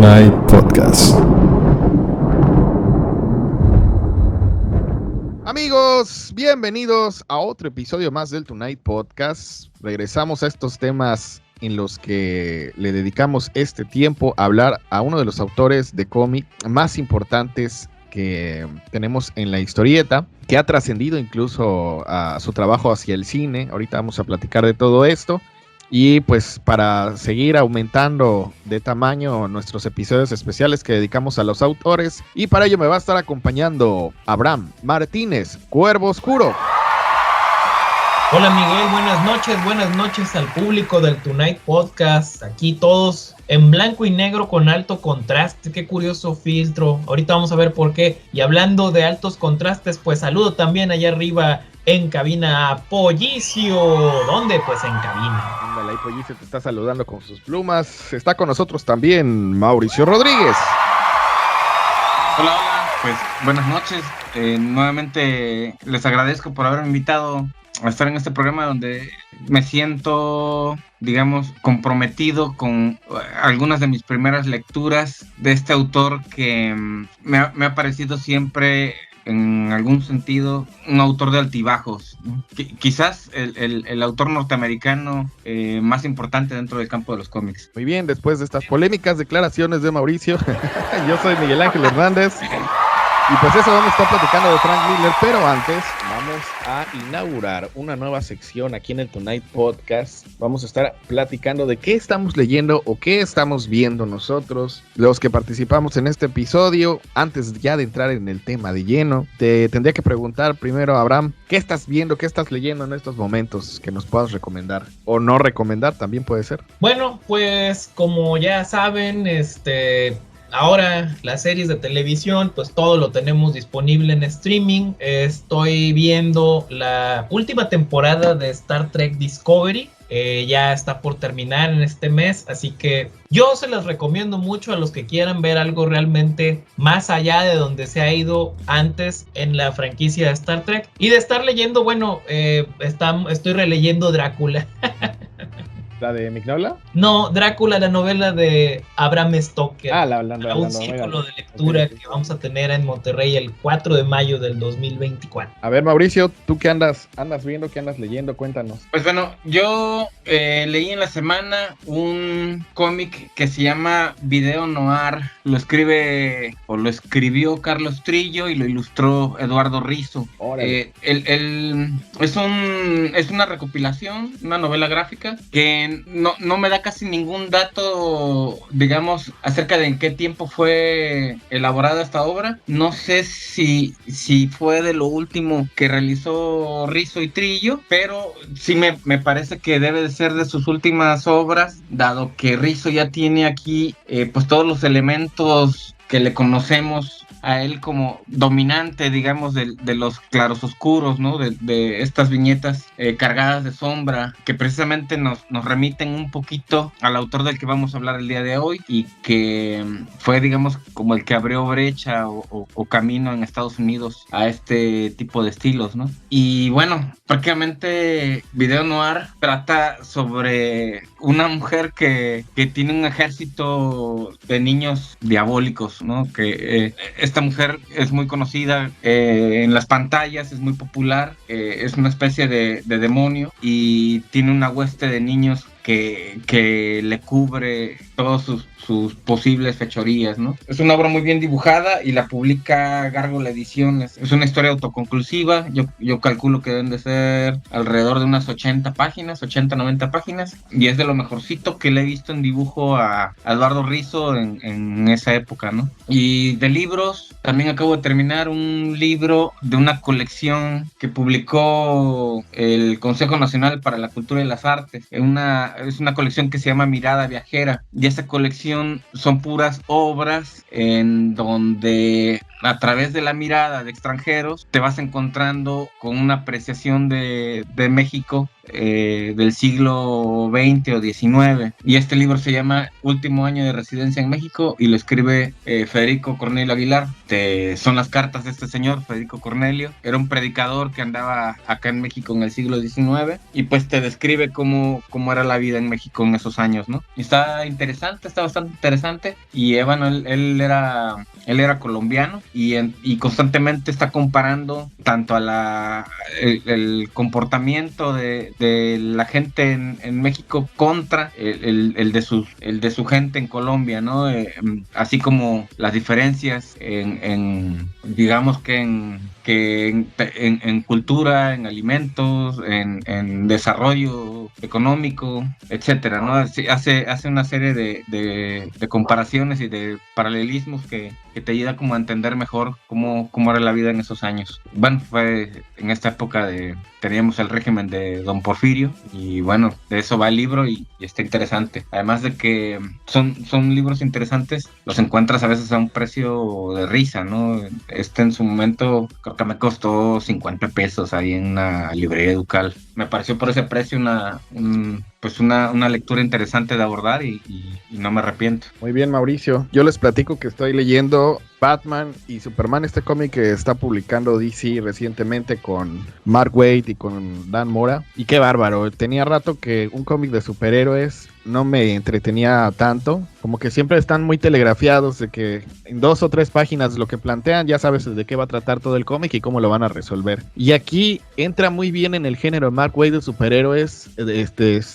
Tonight Podcast. Amigos, bienvenidos a otro episodio más del Tonight Podcast. Regresamos a estos temas en los que le dedicamos este tiempo a hablar a uno de los autores de cómic más importantes que tenemos en la historieta, que ha trascendido incluso a su trabajo hacia el cine. Ahorita vamos a platicar de todo esto. Y pues para seguir aumentando de tamaño nuestros episodios especiales que dedicamos a los autores, y para ello me va a estar acompañando Abraham Martínez, Cuervo Oscuro. Hola Miguel, buenas noches al público del Tonight Podcast. Aquí todos en blanco y negro con alto contraste, qué curioso filtro. Ahorita vamos a ver por qué. Y hablando de altos contrastes, pues saludo también allá arriba en cabina a Pollicio. ¿Dónde? Pues en cabina. Ándale, ahí Pollicio te está saludando con sus plumas. Está con nosotros también Mauricio Rodríguez. Hola, pues buenas noches. Nuevamente les agradezco por haberme invitado a estar en este programa donde me siento, digamos, comprometido con algunas de mis primeras lecturas de este autor que me ha parecido siempre, en algún sentido, un autor de altibajos, ¿no? Quizás el autor norteamericano más importante dentro del campo de los cómics. Muy bien, después de estas polémicas declaraciones de Mauricio, yo soy Miguel Ángel Hernández. Y pues eso vamos a estar platicando de Frank Miller, pero antes vamos a inaugurar una nueva sección aquí en el Tonight Podcast. Vamos a estar platicando de qué estamos leyendo o qué estamos viendo nosotros, los que participamos en este episodio. Antes ya de entrar en el tema de lleno, te tendría que preguntar primero, Abraham, ¿qué estás viendo, qué estás leyendo en estos momentos que nos puedas recomendar? O no recomendar, también puede ser. Bueno, pues como ya saben, ahora las series de televisión, pues todo lo tenemos disponible en streaming. Estoy viendo la última temporada de Star Trek Discovery. Ya está por terminar en este mes, así que yo se las recomiendo mucho a los que quieran ver algo realmente más allá de donde se ha ido antes en la franquicia de Star Trek. Y de estar leyendo, bueno, estoy releyendo Drácula. ¿La de Mignola? No, Drácula, la novela de Bram Stoker. Un círculo de lectura que vamos a tener en Monterrey el 4 de mayo del 2024. A ver, Mauricio, ¿tú qué andas viendo, qué andas leyendo? Cuéntanos. Pues bueno, yo leí en la semana un cómic que se llama Video Noir. Lo escribió Carlos Trillo y lo ilustró Eduardo Rizzo. Es una recopilación, una novela gráfica que no me da casi ningún dato, digamos, acerca de en qué tiempo fue elaborada esta obra. No sé si fue de lo último que realizó Rizzo y Trillo, pero sí me parece que debe de ser de sus últimas obras, dado que Rizzo ya tiene aquí pues todos los elementos que le conocemos a él como dominante, digamos, de los claros oscuros, ¿no? De estas viñetas cargadas de sombra, que precisamente nos remiten un poquito al autor del que vamos a hablar el día de hoy, y que fue, digamos, como el que abrió brecha o camino en Estados Unidos a este tipo de estilos, ¿no? Y bueno, prácticamente Video Noir trata sobre una mujer que tiene un ejército de niños diabólicos, ¿no? Que esta mujer es muy conocida en las pantallas, es muy popular, es una especie de demonio y tiene una hueste de niños que le cubre todos sus posibles fechorías, ¿no? Es una obra muy bien dibujada y la publica Gárgola Ediciones. Es una historia autoconclusiva. Yo calculo que deben de ser alrededor de unas 80 páginas, 90 páginas, y es de lo mejorcito que le he visto en dibujo a Eduardo Rizzo en esa época, ¿no? Y de libros, también acabo de terminar un libro de una colección que publicó el Consejo Nacional para la Cultura y las Artes. Es una colección que se llama Mirada Viajera, y esa colección son puras obras en donde a través de la mirada de extranjeros te vas encontrando con una apreciación de México del siglo XX o XIX. Y este libro se llama Último año de residencia en México y lo escribe Federico Cornelio Aguilar. Son las cartas de este señor, Federico Cornelio. Era un predicador que andaba acá en México en el siglo XIX y pues te describe cómo era la vida en México en esos años, ¿no? Y está interesante, está bastante interesante. Y bueno, él era colombiano y constantemente está comparando tanto a el comportamiento de la gente en México contra el de su gente en Colombia, ¿no? Así como las diferencias digamos que en cultura, en alimentos, en desarrollo económico, etcétera, ¿no? Hace una serie de comparaciones y de paralelismos que te ayuda como a entender mejor cómo era la vida en esos años. Bueno, fue en esta época teníamos el régimen de Don Porfirio y bueno, de eso va el libro y está interesante. Además de que son libros interesantes, los encuentras a veces a un precio de risa, ¿no? En su momento creo que me costó 50 pesos ahí en una librería Educal. Me pareció por ese precio una lectura interesante de abordar y no me arrepiento. Muy bien, Mauricio. Yo les platico que estoy leyendo Batman y Superman, este cómic que está publicando DC recientemente con Mark Waid y con Dan Mora. Y qué bárbaro. Tenía rato que un cómic de superhéroes no me entretenía tanto, como que siempre están muy telegrafiados de que en 2 o 3 páginas lo que plantean ya sabes de qué va a tratar todo el cómic y cómo lo van a resolver. Y aquí entra muy bien en el género Mark Waid de superhéroes,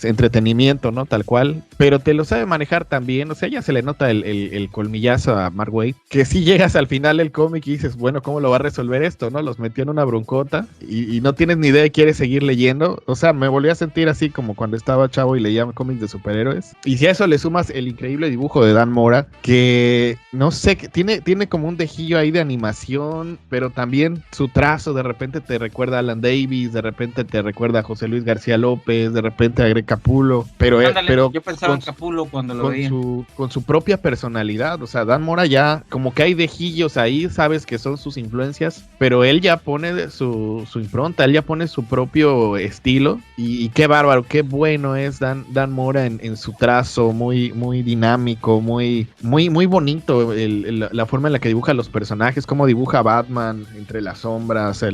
entretenimiento, ¿no? Tal cual, pero te lo sabe manejar también, o sea, ya se le nota el colmillazo a Mark Waid, que si llegas al final del cómic y dices, bueno, ¿cómo lo va a resolver esto, no? Los metió en una broncota y no tienes ni idea y quieres seguir leyendo, o sea, me volví a sentir así como cuando estaba chavo y leía cómics de superhéroes. Y si a eso le sumas el increíble dibujo de Dan Mora, que no sé, tiene como un dejillo ahí de animación, pero también su trazo de repente te recuerda a Alan Davis, de repente te recuerda a José Luis García López, de repente a Greg Capullo, pero yo pensaba en Capullo cuando lo veía. Con su propia personalidad, o sea, Dan Mora ya como que hay dejillos ahí, sabes que son sus influencias, pero él ya pone su impronta, él ya pone su propio estilo y qué bárbaro, qué bueno es Dan Mora en su trazo, muy, muy dinámico, muy, muy, muy bonito la forma en la que dibuja los personajes, cómo dibuja a Batman entre las sombras,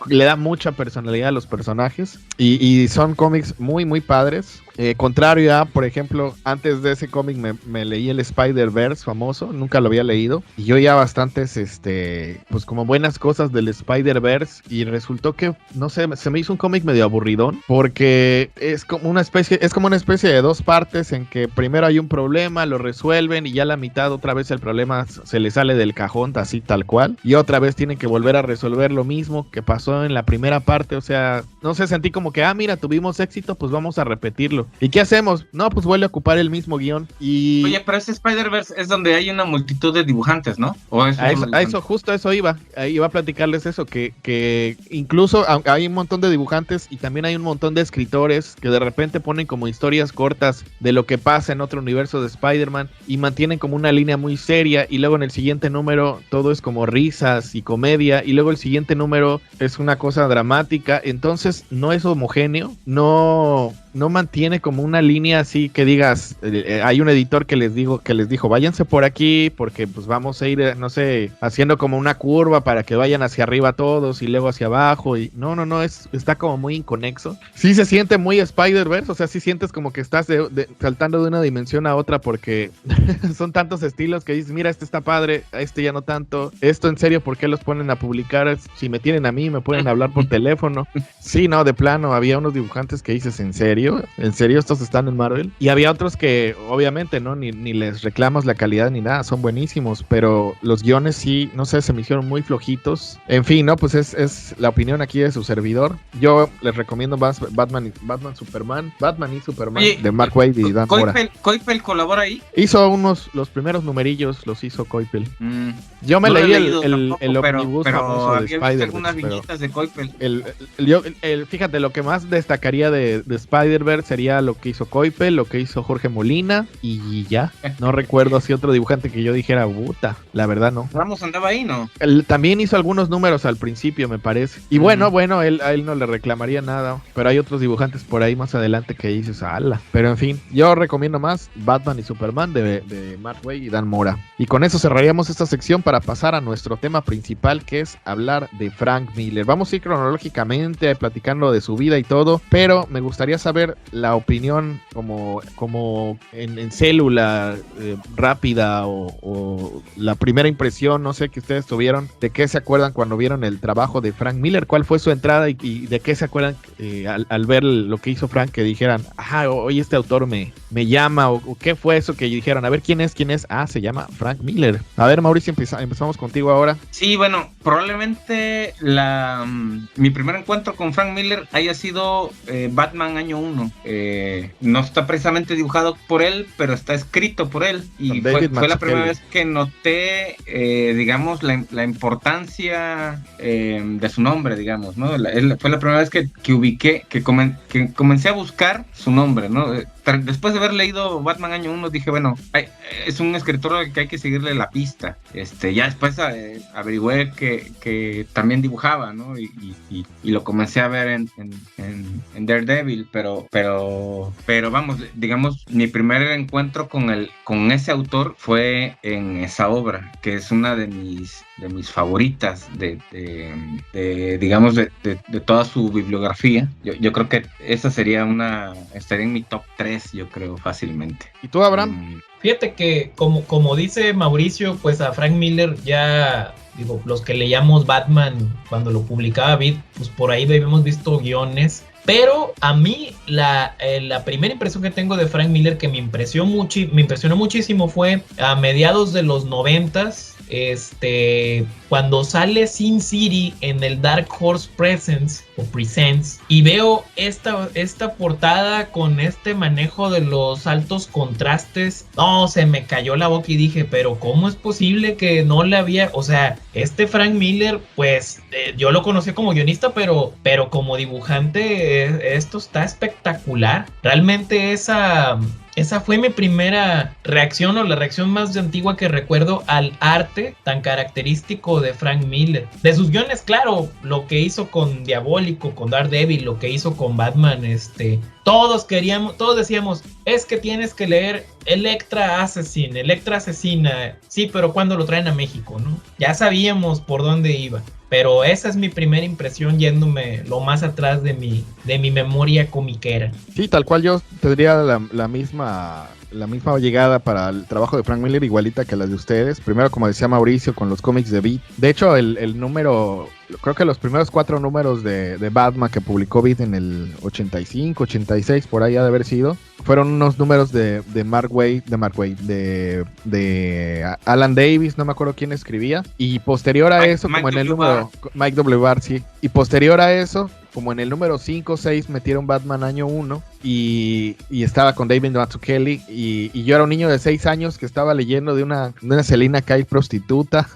le da mucha personalidad a los personajes y son cómics muy, muy padres. Contrario a, por ejemplo, antes de ese cómic me leí el Spider-Verse famoso, nunca lo había leído, y yo ya bastantes, pues como buenas cosas del Spider-Verse, y resultó que, no sé, se me hizo un cómic medio aburridón, porque es como una especie de 2 partes en que primero hay un problema, lo resuelven, y ya a la mitad otra vez el problema se le sale del cajón, así tal cual, y otra vez tienen que volver a resolver lo mismo que pasó en la primera parte, o sea, no sé, sentí como que, mira, tuvimos éxito, pues vamos a repetirlo. ¿Y qué hacemos? No, pues vuelve a ocupar el mismo guión y... Oye, pero ese Spider-Verse es donde hay una multitud de dibujantes, ¿no? Justo a eso iba. Ahí iba a platicarles eso, que incluso hay un montón de dibujantes y también hay un montón de escritores que de repente ponen como historias cortas de lo que pasa en otro universo de Spider-Man y mantienen como una línea muy seria y luego en el siguiente número todo es como risas y comedia y luego el siguiente número es una cosa dramática, entonces no es homogéneo, no mantiene como una línea así que digas, hay un editor que les dijo, váyanse por aquí porque pues vamos a ir, no sé, haciendo como una curva para que vayan hacia arriba todos y luego hacia abajo y no, está como muy inconexo. Sí se siente muy Spider-Verse, o sea, sí sientes como que estás saltando de una dimensión a otra porque son tantos estilos que dices, mira, este está padre, este ya no tanto, esto en serio, ¿por qué los ponen a publicar? Si me tienen a mí, me pueden hablar por teléfono. Sí, no, de plano, había unos dibujantes que dices, ¿en serio? ¿En serio estos están en Marvel? Y había otros que obviamente no ni les reclamas la calidad ni nada, son buenísimos, pero los guiones sí, no sé, se me hicieron muy flojitos. En fin, no, pues es la opinión aquí de su servidor. Yo les recomiendo más Batman y Superman Oye, de Mark Waid y Dan Mora. ¿Coipel colabora ahí? Hizo los primeros numerillos, los hizo Coipel. Yo me leí el omnibus famoso de Spider-Man. Algunas viñetas de Coipel. Fíjate, lo que más destacaría de Spider Spider-Verse sería lo que hizo Coipel, lo que hizo Jorge Molina y ya. No recuerdo si otro dibujante que yo dijera, puta, la verdad no. Ramos andaba ahí, ¿no? Él también hizo algunos números al principio, me parece. Y bueno, a él no le reclamaría nada. Pero hay otros dibujantes por ahí más adelante que dices, ala. Pero en fin, yo recomiendo más Batman y Superman de Mark Waid y Dan Mora. Y con eso cerraríamos esta sección para pasar a nuestro tema principal, que es hablar de Frank Miller. Vamos a ir cronológicamente platicando de su vida y todo, pero me gustaría saber la opinión como en célula rápida o la primera impresión, no sé, que ustedes tuvieron, de qué se acuerdan cuando vieron el trabajo de Frank Miller, cuál fue su entrada y de qué se acuerdan al ver lo que hizo Frank, que dijeran, hoy este autor me llama, o qué fue eso que dijeron, a ver, ¿quién es? Se llama Frank Miller. A ver, Mauricio, empezamos contigo ahora. Sí, bueno, probablemente mi primer encuentro con Frank Miller haya sido Batman año 1. No está precisamente dibujado por él, pero está escrito por él. Y fue la primera vez que noté, digamos, la importancia de su nombre, digamos, ¿no? Fue la primera vez que ubiqué, que comencé a buscar su nombre, ¿no? Después de haber leído Batman año 1, dije, bueno, es un escritor que hay que seguirle la pista. Ya después averigüé que también dibujaba, ¿no? Y lo comencé a ver en Daredevil, pero vamos, digamos, mi primer encuentro con ese autor fue en esa obra, que es una de mis favoritas digamos, de toda su bibliografía. Yo creo que esa estaría en mi top 3, yo creo, fácilmente. ¿Y tú, Abraham? Fíjate que, como dice Mauricio, pues a Frank Miller ya, digo, los que leíamos Batman cuando lo publicaba Vid, pues por ahí habíamos visto guiones. Pero a mí la primera impresión que tengo de Frank Miller, que me impresionó muchísimo, fue a mediados de los 90s, cuando sale Sin City en el Dark Horse Presents y veo esta portada con este manejo de los altos contrastes. No, se me cayó la boca y dije, pero ¿cómo es posible que no le había? O sea, Frank Miller, pues yo lo conocí como guionista, pero como dibujante esto está espectacular. Realmente esa fue mi primera reacción, o la reacción más antigua que recuerdo al arte tan característico de Frank Miller. De sus guiones, claro, lo que hizo con Diabólico, con Daredevil, lo que hizo con Batman, todos decíamos, es que tienes que leer Electra Asesina. Sí, pero ¿cuándo lo traen a México, no? Ya sabíamos por dónde iba. Pero esa es mi primera impresión, yéndome lo más atrás de mi memoria comiquera. Sí, tal cual yo tendría la misma llegada para el trabajo de Frank Miller, igualita que las de ustedes. Primero, como decía Mauricio, con los cómics de Vid. De hecho, el número, creo que los primeros 4 números de Batman que publicó Vid en el 85, 86, por ahí ha de haber sido, fueron unos números de Mark Waid, de Alan Davis, no me acuerdo quién escribía. Y posterior a eso, como en el número... Mike W. Barr, sí. Y posterior a eso, como en el número 5 o 6 metieron Batman año 1 y estaba con David Mazzucchelli y yo era un niño de 6 años que estaba leyendo de una Selina Kyle prostituta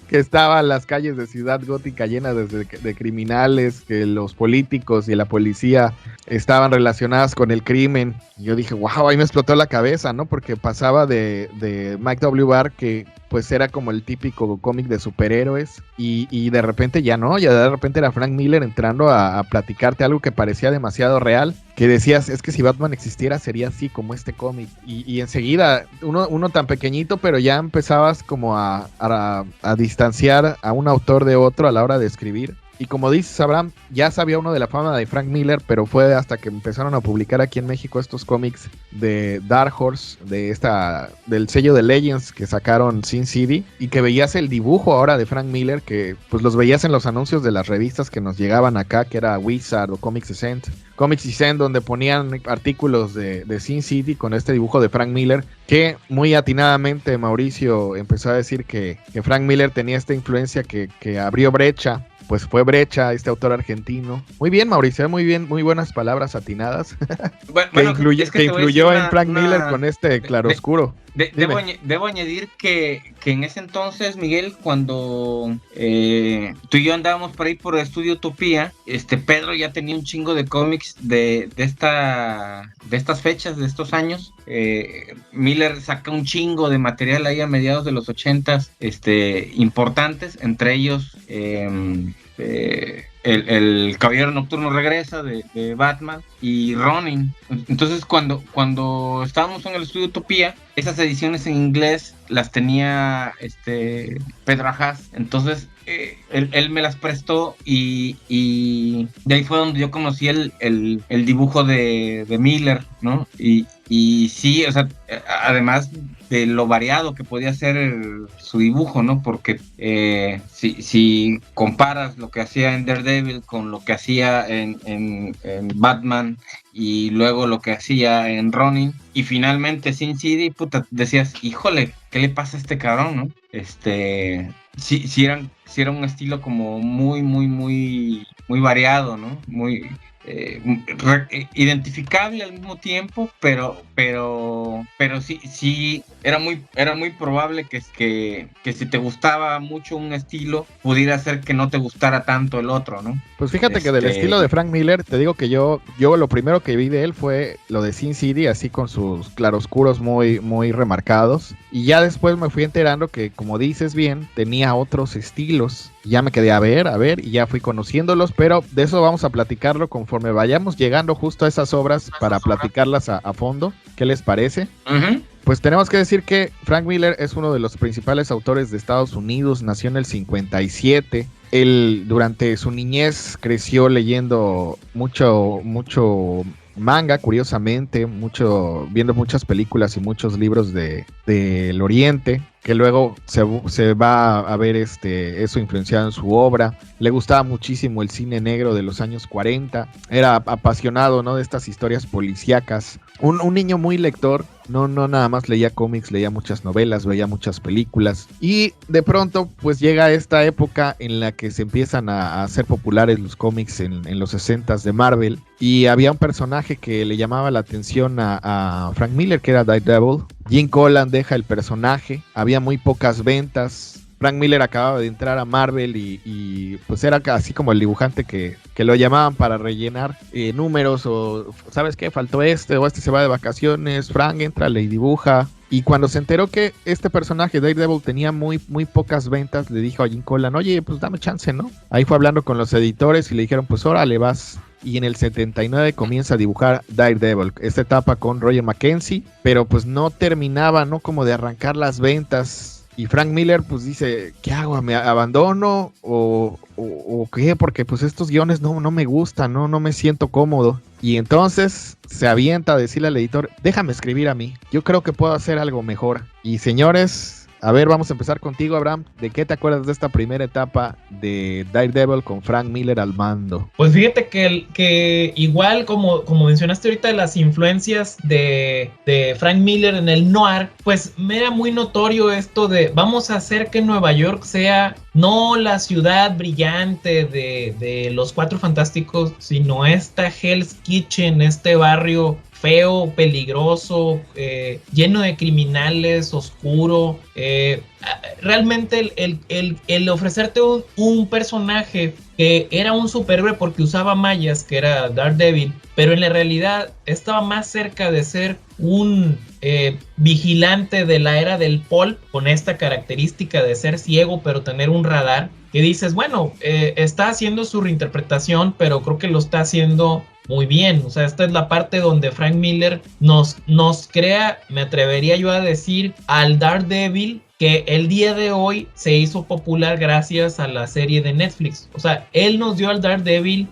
que estaba en las calles de Ciudad Gótica llenas de criminales, que los políticos y la policía estaban relacionadas con el crimen. Y yo dije, wow, ahí me explotó la cabeza, ¿no? Porque pasaba de Mike W. Barr, que pues era como el típico cómic de superhéroes, y de repente ya no, ya de repente era Frank Miller entrando a platicarte algo que parecía demasiado real, que decías, es que si Batman existiera sería así como este cómic, y enseguida, uno tan pequeñito, pero ya empezabas como a distanciar a un autor de otro a la hora de escribir. Y como dices, Abraham, ya sabía uno de la fama de Frank Miller, pero fue hasta que empezaron a publicar aquí en México estos cómics de Dark Horse, del sello de Legends que sacaron Sin City, y que veías el dibujo ahora de Frank Miller, que pues los veías en los anuncios de las revistas que nos llegaban acá, que era Wizard o Comics Descent, donde ponían artículos de Sin City con este dibujo de Frank Miller, que muy atinadamente Mauricio empezó a decir que Frank Miller tenía esta influencia que abrió brecha. Pues fue Brecha, este autor argentino. Muy bien, Mauricio, muy bien, muy buenas palabras atinadas. que influyó en Frank Miller con este claroscuro. Debo añadir que en ese entonces, Miguel, cuando tú y yo andábamos por ahí por Estudio Utopía, Pedro ya tenía un chingo de cómics de estas fechas, de estos años. Miller saca un chingo de material ahí a mediados de los 80s, importantes, entre ellos el Caballero Nocturno Regresa de Batman y Ronin. Entonces cuando estábamos en el Estudio Utopía, esas ediciones en inglés las tenía Pedro Ajaz. Entonces él me las prestó y de ahí fue donde yo conocí el dibujo de Miller, ¿no? Y sí, o sea, además de lo variado que podía ser su dibujo, ¿no? Porque si comparas lo que hacía en Daredevil con lo que hacía en Batman y luego lo que hacía en Ronin y finalmente Sin City, puta, decías, híjole, ¿qué le pasa a este cabrón, no? Sí era un estilo como muy variado, ¿no? Muy identificable al mismo tiempo, pero sí era muy probable que si te gustaba mucho un estilo pudiera ser que no te gustara tanto el otro, ¿no? Pues fíjate que del estilo de Frank Miller, te digo que yo lo primero que vi de él fue lo de Sin City, así con sus claroscuros muy remarcados, y ya después me fui enterando que, como dices bien, tenía otros estilos. Ya me quedé a ver, y ya fui conociéndolos, pero de eso vamos a platicarlo conforme vayamos llegando justo a esas obras para platicarlas a fondo. ¿Qué les parece? Uh-huh. Pues tenemos que decir que Frank Miller es uno de los principales autores de Estados Unidos, nació en el 57. Él durante su niñez creció leyendo mucho manga, curiosamente, viendo muchas películas y muchos libros del Oriente, que luego se va a ver eso influenciado en su obra. Le gustaba muchísimo el cine negro de los años 40, era apasionado, ¿no?, de estas historias policíacas. Un niño muy lector, no nada más leía cómics, leía muchas novelas, veía muchas películas, y de pronto pues llega esta época en la que se empiezan a hacer populares los cómics en los 60s de Marvel, y había un personaje que le llamaba la atención a Frank Miller, que era Daredevil. Jim Collan deja el personaje, había muy pocas ventas. Frank Miller acababa de entrar a Marvel y pues era así como el dibujante que lo llamaban para rellenar números, o ¿sabes qué? Faltó o se va de vacaciones, Frank, éntrale y dibuja. Y cuando se enteró que este personaje, Daredevil, tenía muy pocas ventas, le dijo a Jim Collan, oye, pues dame chance, ¿no? Ahí fue hablando con los editores y le dijeron, pues órale, vas. Y en el 79 comienza a dibujar Daredevil, esta etapa con Roger McKenzie, pero pues no terminaba, ¿no?, como de arrancar las ventas. Y Frank Miller pues dice, ¿qué hago? ¿Me abandono? ¿O qué? Porque pues estos guiones no me gustan, no me siento cómodo. Y entonces se avienta a decirle al editor, déjame escribir a mí, yo creo que puedo hacer algo mejor. Y señores, a ver, vamos a empezar contigo, Abraham. ¿De qué te acuerdas de esta primera etapa de Daredevil con Frank Miller al mando? Pues fíjate que igual como mencionaste ahorita, las influencias de Frank Miller en el noir, pues me era muy notorio esto de vamos a hacer que Nueva York sea no la ciudad brillante de los Cuatro Fantásticos, sino esta Hell's Kitchen, este barrio feo, peligroso, lleno de criminales, oscuro. Realmente el ofrecerte un personaje que era un superhéroe porque usaba mallas, que era Daredevil, pero en la realidad estaba más cerca de ser un vigilante de la era del pulp, con esta característica de ser ciego pero tener un radar, que dices, bueno, está haciendo su reinterpretación, pero creo que lo está haciendo muy bien. O sea, esta es la parte donde Frank Miller nos crea, me atrevería yo a decir, al Daredevil que el día de hoy se hizo popular gracias a la serie de Netflix. O sea, él nos dio al Daredevil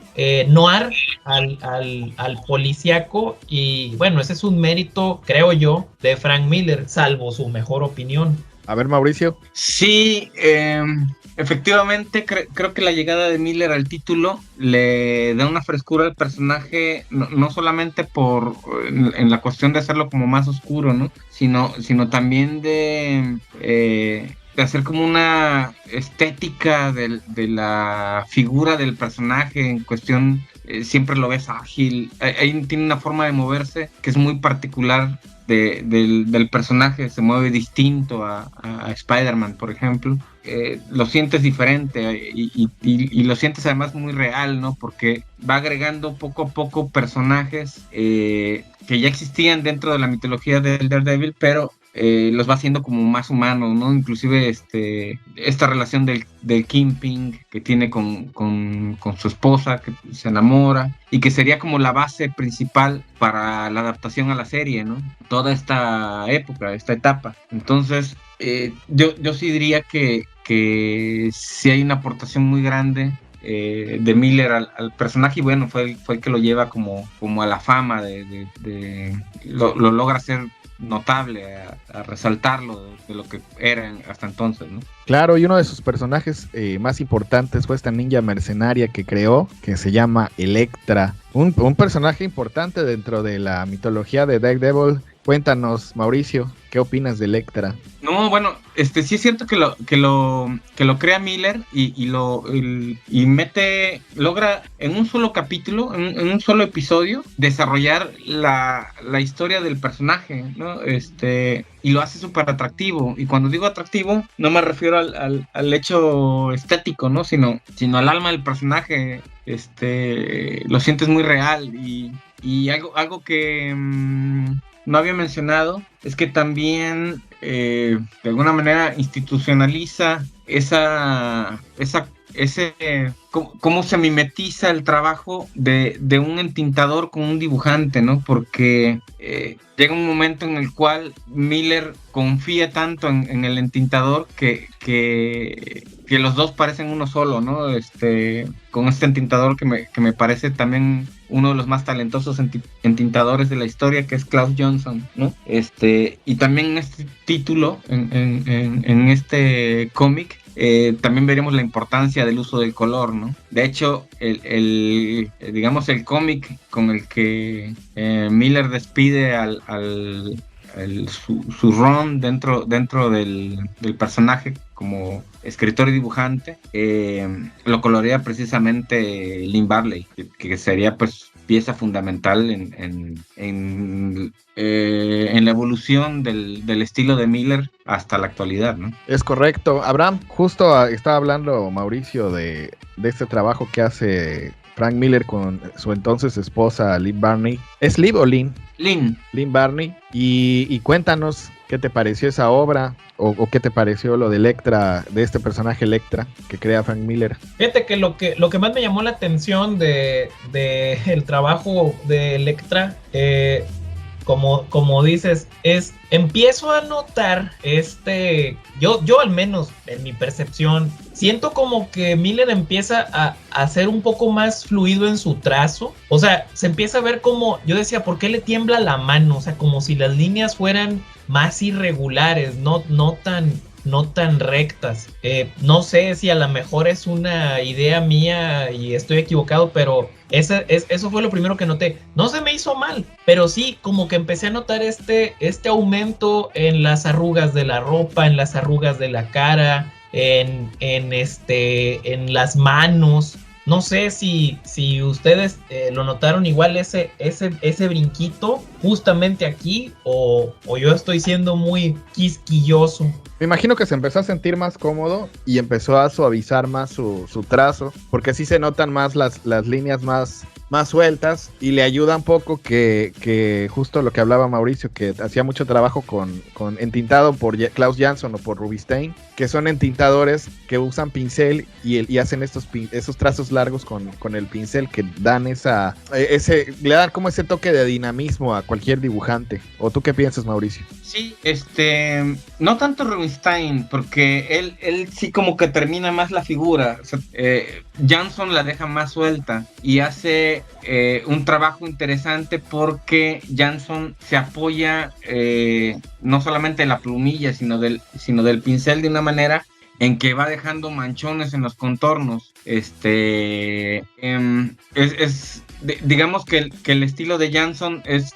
noir, al policíaco, y bueno, ese es un mérito, creo yo, de Frank Miller, salvo su mejor opinión. A ver, Mauricio. Sí, efectivamente, creo que la llegada de Miller al título le da una frescura al personaje, no solamente en la cuestión de hacerlo como más oscuro, ¿no? Sino también de hacer como una estética de la figura del personaje en cuestión. Siempre lo ves ágil, tiene una forma de moverse que es muy particular del personaje se mueve distinto a Spider-Man, por ejemplo. Lo sientes diferente y lo sientes además muy real, ¿no? Porque va agregando poco a poco personajes que ya existían dentro de la mitología del Daredevil, pero los va haciendo como más humanos, ¿no? Inclusive esta relación del Kingpin que tiene con su esposa, que se enamora, y que sería como la base principal para la adaptación a la serie, ¿no? Toda esta época, esta etapa. Entonces, yo sí diría que sí hay una aportación muy grande de Miller al personaje, y bueno, fue el que lo lleva como a la fama, lo logra hacer notable, a resaltarlo de lo que era hasta entonces, ¿no? Claro, y uno de sus personajes más importantes fue esta ninja mercenaria que creó, que se llama Elektra, un personaje importante dentro de la mitología de Daredevil. Cuéntanos, Mauricio, ¿qué opinas de Elektra? No, bueno, sí es cierto que lo crea Miller y logra en un solo capítulo, en un solo episodio, desarrollar la historia del personaje, ¿no? Y lo hace súper atractivo. Y cuando digo atractivo, no me refiero al hecho estético, ¿no? Sino al alma del personaje. Lo sientes muy real. Y algo que no había mencionado es que también de alguna manera institucionaliza cómo se mimetiza el trabajo de un entintador con un dibujante, ¿no? Porque llega un momento en el cual Miller confía tanto en el entintador que los dos parecen uno solo, ¿no? Con este entintador que me parece también uno de los más talentosos entintadores de la historia, que es Klaus Johnson, ¿no? Y también en este título, en este cómic, también veremos la importancia del uso del color, ¿no? De hecho, digamos, el cómic con el que Miller despide su run dentro del personaje como escritor y dibujante, lo colorea precisamente Lynn Barley, que sería pues pieza fundamental en la evolución del estilo de Miller hasta la actualidad, ¿no? Es correcto. Abraham, justo estaba hablando Mauricio de este trabajo que hace Frank Miller con su entonces esposa Lynn Barney. ¿Es Liv o Lynn? Lynn Barney. Y cuéntanos qué te pareció esa obra o qué te pareció lo de Elektra, de este personaje Elektra que crea Frank Miller. Fíjate que lo que más me llamó la atención de el trabajo de Elektra, como dices, empiezo a notar yo al menos en mi percepción, siento como que Miller empieza a ser un poco más fluido en su trazo. O sea, se empieza a ver como, yo decía, ¿por qué le tiembla la mano? O sea, como si las líneas fueran más irregulares, no tan rectas. No sé si a lo mejor es una idea mía y estoy equivocado, pero eso fue lo primero que noté. No se me hizo mal, pero sí como que empecé a notar este aumento en las arrugas de la ropa, en las arrugas de la cara, en las manos. No sé si ustedes lo notaron igual ese brinquito justamente aquí, o yo estoy siendo muy quisquilloso. Me imagino que se empezó a sentir más cómodo y empezó a suavizar más su trazo, porque sí se notan más las líneas más sueltas, y le ayuda un poco que justo lo que hablaba Mauricio, que hacía mucho trabajo con entintado por Klaus Jansson o por Rubinstein, que son entintadores que usan pincel y hacen esos trazos largos con el pincel, que dan le dan como ese toque de dinamismo a cualquier dibujante. ¿O tú qué piensas, Mauricio? Sí, no tanto Rubinstein, porque él sí como que termina más la figura. O sea, Jansson la deja más suelta y hace un trabajo interesante, porque Jansson se apoya no solamente en la plumilla, sino del pincel, de una manera en que va dejando manchones en los contornos. Digamos que el estilo de Jansson es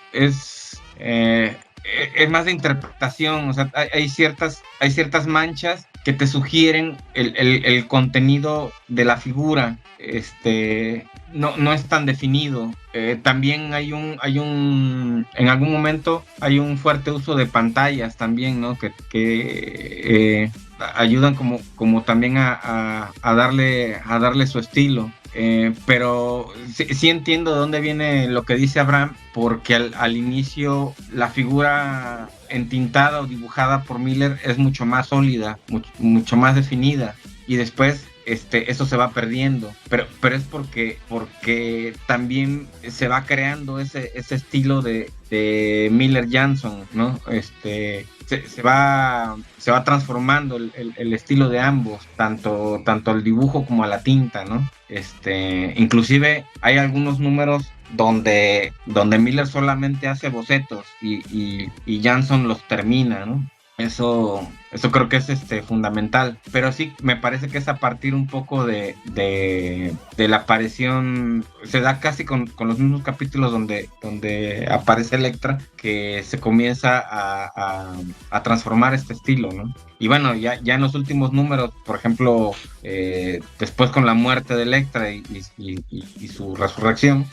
más de interpretación. O sea, hay ciertas manchas que te sugieren el contenido de la figura. No es tan definido. También en algún momento hay un fuerte uso de pantallas también, ¿no? Que ayudan como también a darle su estilo. Pero sí entiendo de dónde viene lo que dice Abraham, porque al inicio la figura entintada o dibujada por Miller es mucho más sólida, mucho más definida, y después eso se va perdiendo, pero es porque también se va creando ese estilo de Miller-Jansson, ¿no? Se va transformando el estilo de ambos, tanto al dibujo como a la tinta, ¿no? Inclusive hay algunos números donde Miller solamente hace bocetos y Jansson los termina, ¿no? Eso creo que es fundamental, pero sí me parece que es a partir un poco de la aparición, se da casi con los mismos capítulos donde aparece Elektra, que se comienza a transformar este estilo, ¿no? Y bueno, ya en los últimos números, por ejemplo, después con la muerte de Elektra y su resurrección,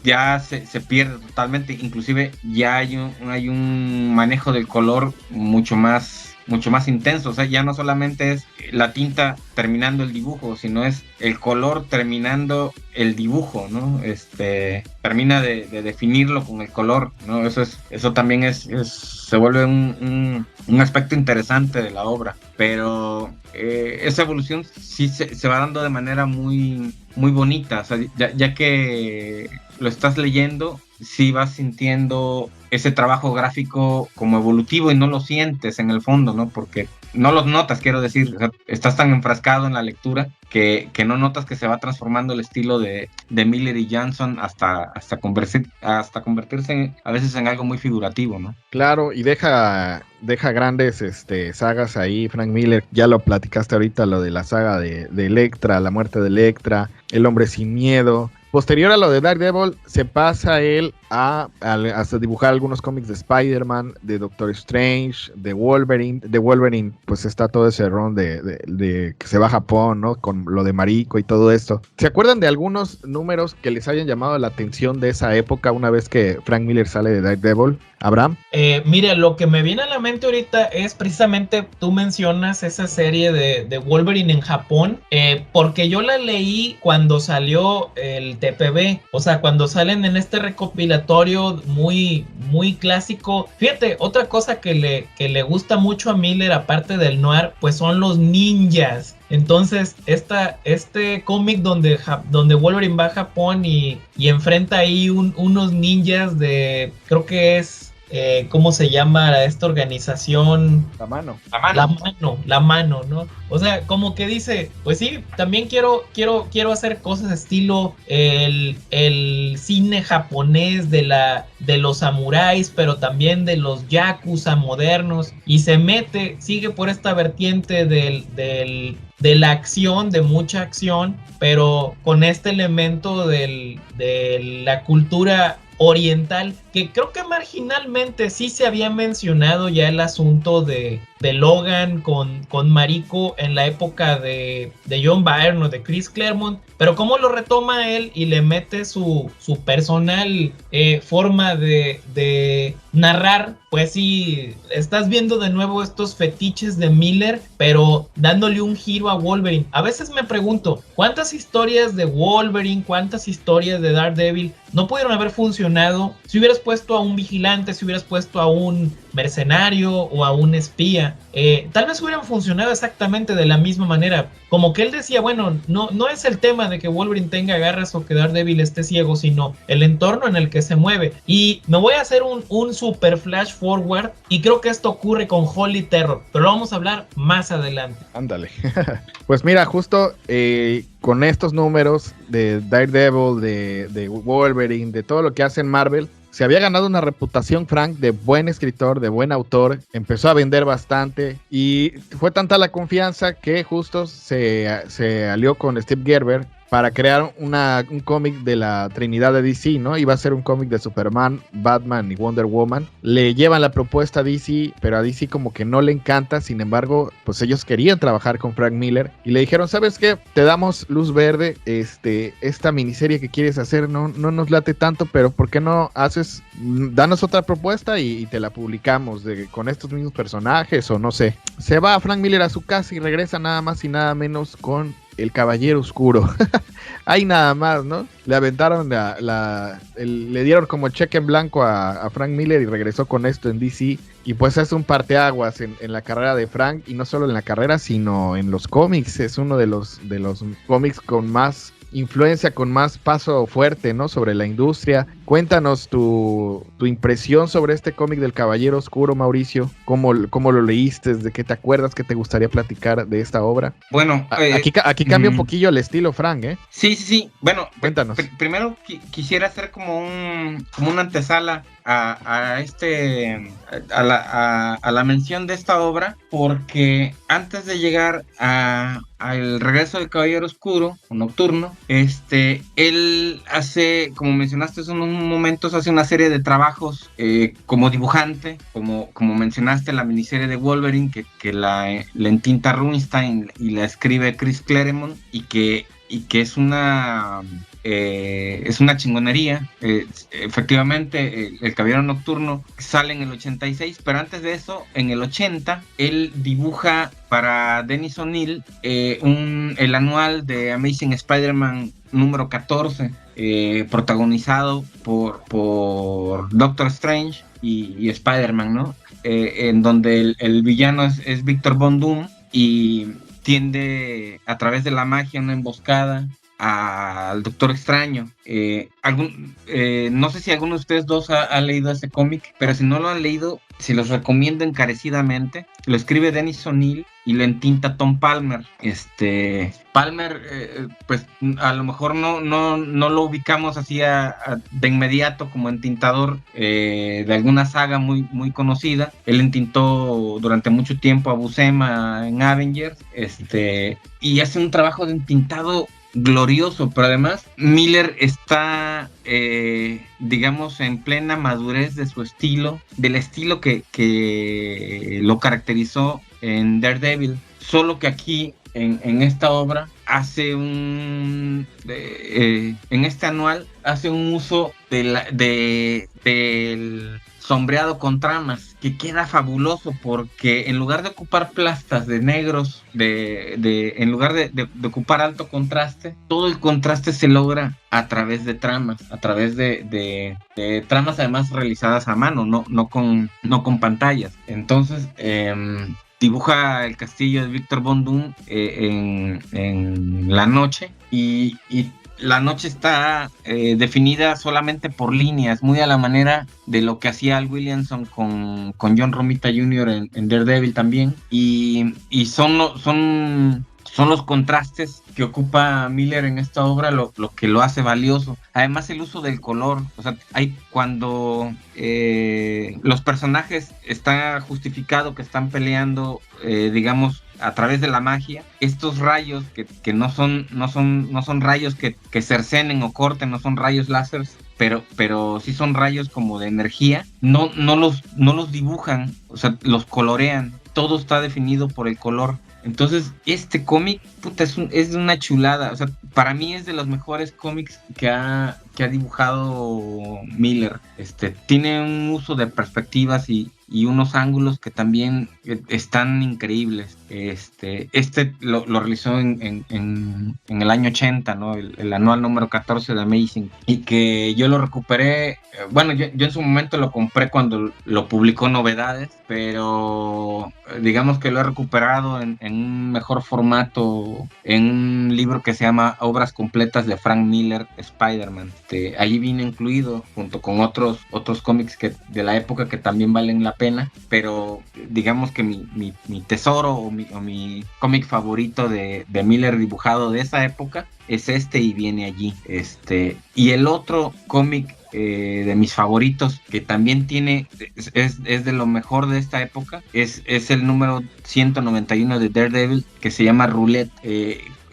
ya se pierde totalmente. Inclusive ya hay un manejo del color mucho más intenso. O sea, ya no solamente es la tinta terminando el dibujo, sino es el color terminando el dibujo, ¿no? Termina de definirlo con el color, ¿no? Eso también se vuelve un aspecto interesante de la obra, pero esa evolución sí se va dando de manera muy, muy bonita. O sea, ya que lo estás leyendo, sí vas sintiendo ese trabajo gráfico como evolutivo y no lo sientes en el fondo, ¿no? Porque no los notas, quiero decir, o sea, estás tan enfrascado en la lectura que no notas que se va transformando el estilo de Miller y Jansson hasta convertirse a veces en algo muy figurativo, ¿no? Claro, y deja grandes sagas ahí, Frank Miller. Ya lo platicaste ahorita, lo de la saga de Elektra, la muerte de Elektra, El hombre sin miedo. Posterior a lo de Daredevil, se pasa él a dibujar algunos cómics de Spider-Man, de Doctor Strange, de Wolverine. De Wolverine, pues está todo ese run de que se va a Japón, ¿no? Con lo de Mariko y todo esto. ¿Se acuerdan de algunos números que les hayan llamado la atención de esa época una vez que Frank Miller sale de Daredevil? ¿Abraham? Mira, lo que me viene a la mente ahorita es precisamente, tú mencionas esa serie de Wolverine en Japón, porque yo la leí cuando salió el TPB, o sea, cuando salen en este recopilatorio muy, muy clásico. Fíjate, otra cosa que le gusta mucho a Miller, aparte del noir, pues son los ninjas. Entonces, este cómic donde Wolverine va a Japón y enfrenta ahí unos ninjas de, creo que es, ¿cómo se llama esta organización? La mano, ¿no? O sea, como que dice, pues sí, también quiero hacer cosas estilo el cine japonés de los samuráis, pero también de los yakuza modernos, y sigue por esta vertiente de la acción, de mucha acción, pero con este elemento de la cultura oriental, que creo que marginalmente sí se había mencionado ya el asunto de Logan con Mariko en la época de John Byrne o de Chris Claremont, pero cómo lo retoma él y le mete su personal forma de narrar. Pues sí, estás viendo de nuevo estos fetiches de Miller, pero dándole un giro a Wolverine. A veces me pregunto, ¿cuántas historias de Wolverine, cuántas historias de Daredevil no pudieron haber funcionado si hubieras puesto a un vigilante, si hubieras puesto a un mercenario o a un espía? Tal vez hubieran funcionado exactamente de la misma manera. Como que él decía, bueno, no es el tema de que Wolverine tenga garras o que Daredevil esté ciego, sino el entorno en el que se mueve. Y me voy a hacer un super flash forward, y creo que esto ocurre con Holy Terror, pero lo vamos a hablar más adelante. Ándale. Pues mira, justo con estos números de Daredevil, de Wolverine, de todo lo que hace en Marvel, se había ganado una reputación, Frank, de buen escritor, de buen autor. Empezó a vender bastante y fue tanta la confianza que justo se alió con Steve Gerber para crear un cómic de la Trinidad de DC, ¿no? Iba a ser un cómic de Superman, Batman y Wonder Woman. Le llevan la propuesta a DC, pero a DC como que no le encanta. Sin embargo, pues ellos querían trabajar con Frank Miller y le dijeron, ¿sabes qué? Te damos luz verde, esta miniserie que quieres hacer no nos late tanto, pero ¿por qué no danos otra propuesta y te la publicamos con estos mismos personajes o no sé? Se va Frank Miller a su casa y regresa nada más y nada menos con El Caballero Oscuro. Ahí nada más, ¿no? Le aventaron le dieron como cheque en blanco a Frank Miller y regresó con esto en DC. Y pues es un parteaguas en la carrera de Frank, y no solo en la carrera, sino en los cómics. Es uno de los cómics con más influencia, con más paso fuerte, ¿no? Sobre la industria. Cuéntanos tu impresión sobre este cómic del Caballero Oscuro, Mauricio. ¿Cómo lo leíste? ¿De qué te acuerdas? ¿Qué te gustaría platicar de esta obra? Bueno, aquí cambia un poquillo el estilo, Frank, ¿eh? Sí. Bueno, cuéntanos. Primero quisiera hacer como una antesala a la mención de esta obra, porque antes de llegar al regreso del Caballero Oscuro o Nocturno, él hace, como mencionaste hace unos momentos, hace una serie de trabajos como dibujante, como mencionaste, la miniserie de Wolverine que la entinta Runstein y la escribe Chris Claremont, y que es una chingonería. Efectivamente, el Caballero Nocturno sale en el 86, pero antes de eso, en el 80, él dibuja para Dennis O'Neil el anual de Amazing Spider-Man número 14, protagonizado por Doctor Strange y Spider-Man, ¿no? En donde el villano es Victor Von Doom y tiende a través de la magia una emboscada al Doctor Extraño. No sé si alguno de ustedes dos ha leído ese cómic, pero si no lo han leído, se los recomiendo encarecidamente. Lo escribe Dennis O'Neil y lo entinta Tom Palmer. Palmer, pues a lo mejor no lo ubicamos así de inmediato como entintador de alguna saga muy, muy conocida. Él entintó durante mucho tiempo a Buscema en Avengers, y hace un trabajo de entintado glorioso, pero además Miller está, digamos, en plena madurez de su estilo, del estilo que lo caracterizó en Daredevil, solo que aquí en esta obra hace en este anual hace un uso del sombreado con tramas que queda fabuloso, porque en lugar de ocupar plastas de negros, en lugar de ocupar alto contraste, todo el contraste se logra a través de tramas, a través de tramas además realizadas a mano, no con pantallas. Entonces dibuja el castillo de Victor Von Doom en la noche, y la noche está definida solamente por líneas, muy a la manera de lo que hacía Al Williamson con John Romita Jr. en Daredevil también, y son los contrastes que ocupa Miller en esta obra lo que lo hace valioso. Además, el uso del color, o sea, cuando los personajes está justificado que están peleando, digamos, a través de la magia, estos rayos que no son rayos que cercenen o corten, no son rayos láseres, pero sí son rayos como de energía, no los dibujan, o sea, los colorean, todo está definido por el color. Entonces, este cómic, es una chulada. O sea, para mí es de los mejores cómics que ha dibujado Miller. Tiene un uso de perspectivas y unos ángulos que también están increíbles. Lo realizó en el año 80, ¿no? El anual número 14 de Amazing. Y que yo lo recuperé. Bueno, yo en su momento lo compré cuando lo publicó Novedades, pero digamos que lo he recuperado en un mejor formato, en un libro que se llama Obras Completas de Frank Miller, Spider-Man. Allí viene incluido, junto con otros cómics de la época que también valen la pena, pero digamos que mi tesoro o mi cómic favorito de Miller dibujado de esa época es y viene allí. Y el otro cómic de mis favoritos, que también es de lo mejor de esta época, es el número 191 de Daredevil, que se llama Roulette.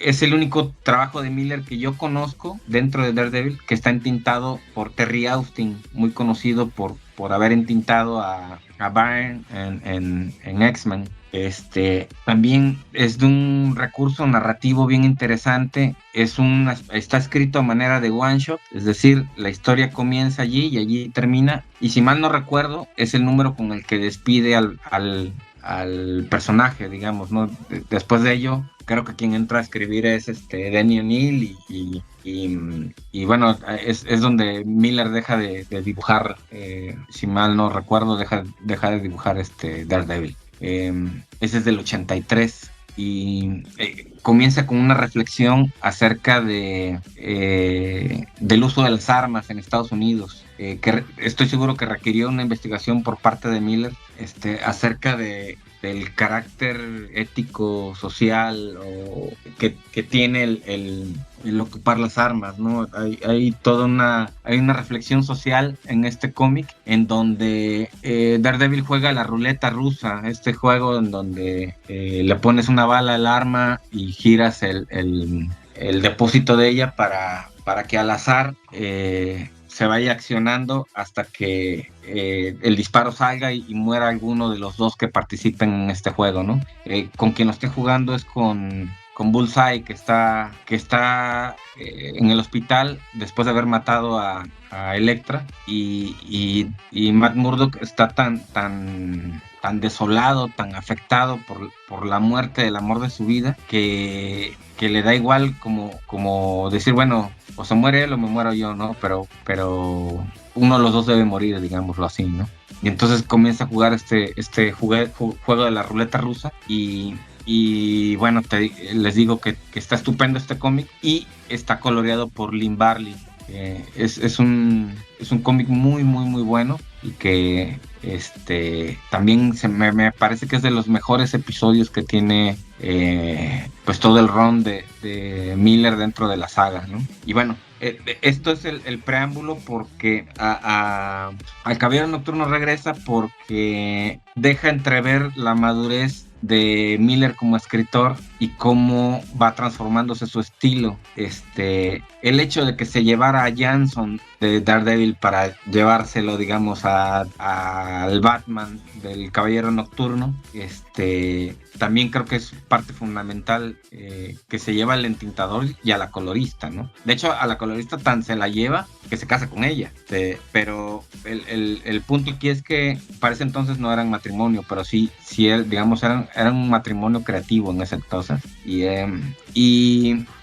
es el único trabajo de Miller que yo conozco dentro de Daredevil que está entintado por Terry Austin, muy conocido por haber entintado a Byrne en X-Men. También es de un recurso narrativo bien interesante. Está escrito a manera de one shot, es decir, la historia comienza allí y allí termina. Y si mal no recuerdo, es el número con el que despide al personaje, digamos, ¿no? Después de ello, creo que quien entra a escribir es Denny O'Neil y bueno, es donde Miller deja de dibujar, si mal no recuerdo, deja de dibujar Daredevil. Ese es del 83 y comienza con una reflexión acerca del uso de las armas en Estados Unidos, que estoy seguro que requirió una investigación por parte de Miller acerca del carácter ético, social que tiene el ocupar las armas, ¿no? Hay una reflexión social en este cómic en donde Daredevil juega la ruleta rusa, este juego en donde le pones una bala al arma y giras el depósito de ella para que al azar se vaya accionando hasta que el disparo salga y muera alguno de los dos que participen en este juego, ¿no? Con quien lo esté jugando es con Bullseye, que está en el hospital después de haber matado a Elektra, y Matt Murdock está tan desolado, tan afectado por la muerte del amor de su vida, que le da igual como decir, bueno, o se muere él o me muero yo, ¿no? Pero uno de los dos debe morir, digámoslo así, ¿no? Y entonces comienza a jugar juego de la ruleta rusa y bueno, les digo que está estupendo este cómic y está coloreado por Lynn Barley. Es un cómic muy, muy, muy bueno y que también me parece que es de los mejores episodios que tiene pues todo el run de Miller dentro de la saga, ¿no? Y bueno, esto es el preámbulo porque al Caballero Nocturno regresa porque deja entrever la madurez de Miller como escritor y cómo va transformándose su estilo. El hecho de que se llevara a Jansson de Daredevil para llevárselo, digamos, al Batman del Caballero Nocturno, también creo que es parte fundamental, que se lleva al entintador y a la colorista, ¿no? De hecho, a la colorista tan se la lleva que se casa con ella, pero el punto aquí es que para ese entonces no eran matrimonio, pero sí digamos, eran un matrimonio creativo en ese entonces. Y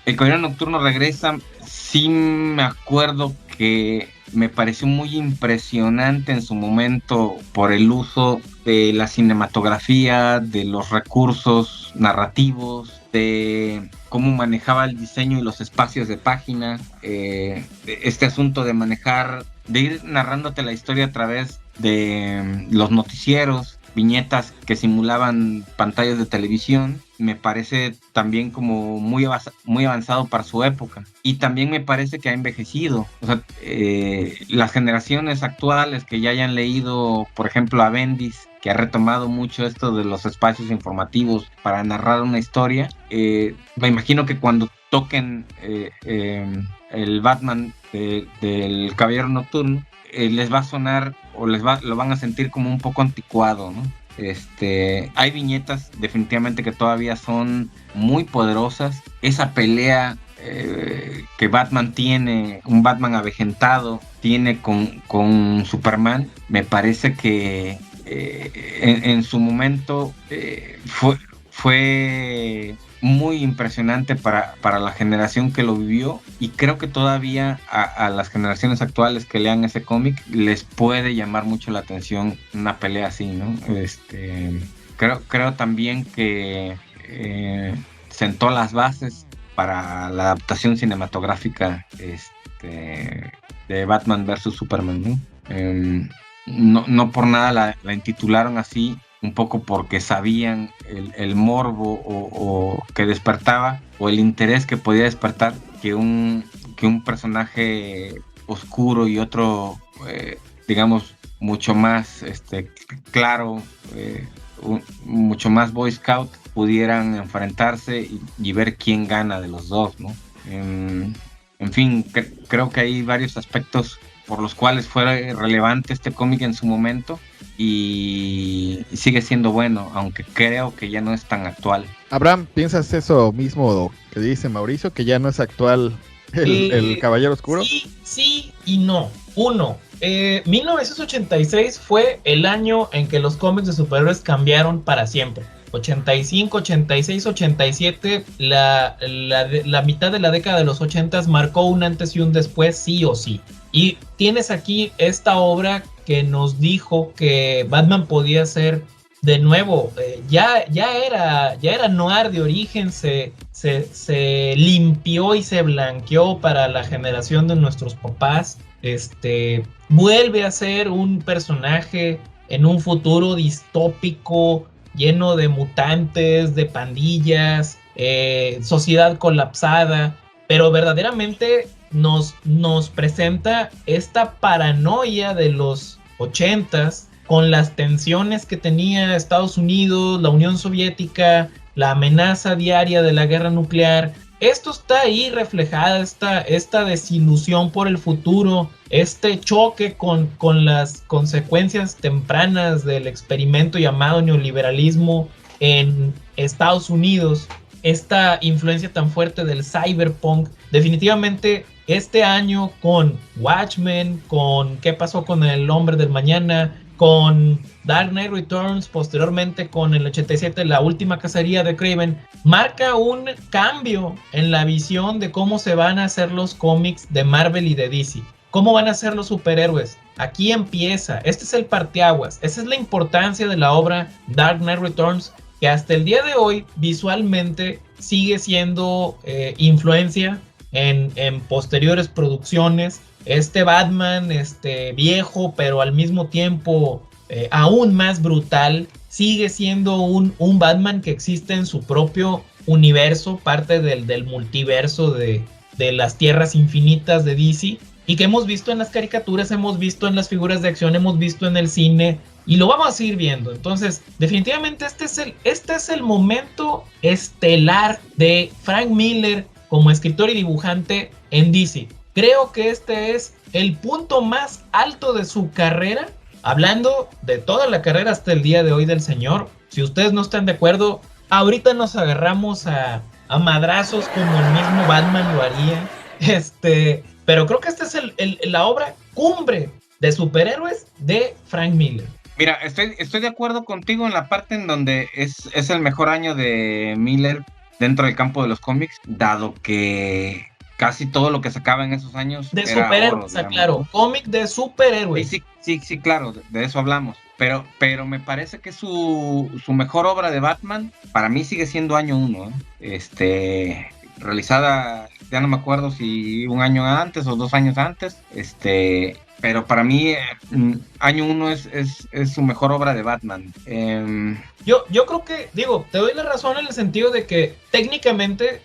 el Caballero Nocturno regresa. Sí me acuerdo que me pareció muy impresionante en su momento por el uso de la cinematografía, de los recursos narrativos, de cómo manejaba el diseño y los espacios de página, este asunto de ir narrándote la historia a través de los noticieros, viñetas que simulaban pantallas de televisión. Me parece también como muy avanzado para su época, y también me parece que ha envejecido. O sea, las generaciones actuales que ya hayan leído, por ejemplo, a Bendis, que ha retomado mucho esto de los espacios informativos para narrar una historia, me imagino que cuando toquen el Batman del Caballero Nocturno, les va a sonar o lo van a sentir como un poco anticuado, ¿no? Hay viñetas definitivamente que todavía son muy poderosas. Esa pelea que Batman tiene, un Batman avejentado, tiene con Superman, me parece que en su momento fue muy impresionante para la generación que lo vivió, y creo que todavía a las generaciones actuales que lean ese cómic les puede llamar mucho la atención una pelea así, ¿no? Creo también que sentó las bases para la adaptación cinematográfica de Batman vs Superman, ¿no? No por nada la intitularon así, un poco porque sabían el morbo o que despertaba, o el interés que podía despertar que un personaje oscuro y otro, digamos, mucho más claro, mucho más Boy Scout, pudieran enfrentarse y ver quién gana de los dos, ¿no? En fin, creo que hay varios aspectos por los cuales fue relevante este cómic en su momento y sigue siendo bueno, aunque creo que ya no es tan actual. Abraham, ¿piensas eso mismo que dice Mauricio, que ya no es actual el Caballero Oscuro? Sí y no. 1986 fue el año en que los cómics de superhéroes cambiaron para siempre. 85, 86, 87, la mitad de la década de los 80 marcó un antes y un después, sí o sí. Y tienes aquí esta obra que nos dijo que Batman podía ser de nuevo, ya era noir de origen, se limpió y se blanqueó para la generación de nuestros papás. Vuelve a ser un personaje en un futuro distópico, lleno de mutantes, de pandillas, sociedad colapsada, pero verdaderamente nos presenta esta paranoia de los 80s con las tensiones que tenía Estados Unidos, la Unión Soviética, la amenaza diaria de la guerra nuclear. Esto está ahí reflejada, esta desilusión por el futuro, este choque con las consecuencias tempranas del experimento llamado neoliberalismo en Estados Unidos, esta influencia tan fuerte del cyberpunk. Definitivamente este año con Watchmen, con ¿Qué pasó con el hombre del mañana?, con Dark Knight Returns, posteriormente con el 87, la última cacería de Kraven, marca un cambio en la visión de cómo se van a hacer los cómics de Marvel y de DC. ¿Cómo van a ser los superhéroes? Aquí empieza, este es el parteaguas, esa es la importancia de la obra Dark Knight Returns, que hasta el día de hoy visualmente sigue siendo influencia en posteriores producciones. Este Batman, viejo, pero al mismo tiempo aún más brutal, sigue siendo un Batman que existe en su propio universo, parte del multiverso de las tierras infinitas de DC, y que hemos visto en las caricaturas, hemos visto en las figuras de acción, hemos visto en el cine, y lo vamos a seguir viendo. Entonces, definitivamente este es el momento estelar de Frank Miller como escritor y dibujante en DC. Creo que este es el punto más alto de su carrera, hablando de toda la carrera hasta el día de hoy del señor. Si ustedes no están de acuerdo, ahorita nos agarramos a madrazos como el mismo Batman lo haría. Pero creo que esta es la obra cumbre de superhéroes de Frank Miller. Mira, estoy de acuerdo contigo en la parte en donde es el mejor año de Miller dentro del campo de los cómics, dado que casi todo lo que sacaba en esos años de era superhéroes, oro, claro, cómic de superhéroes. Sí, claro, de eso hablamos. Pero me parece que su mejor obra de Batman, para mí sigue siendo Año 1, realizada, ya no me acuerdo si un año antes o 2 años antes, pero para mí Año 1 es su mejor obra de Batman. Yo creo que, te doy la razón en el sentido de que técnicamente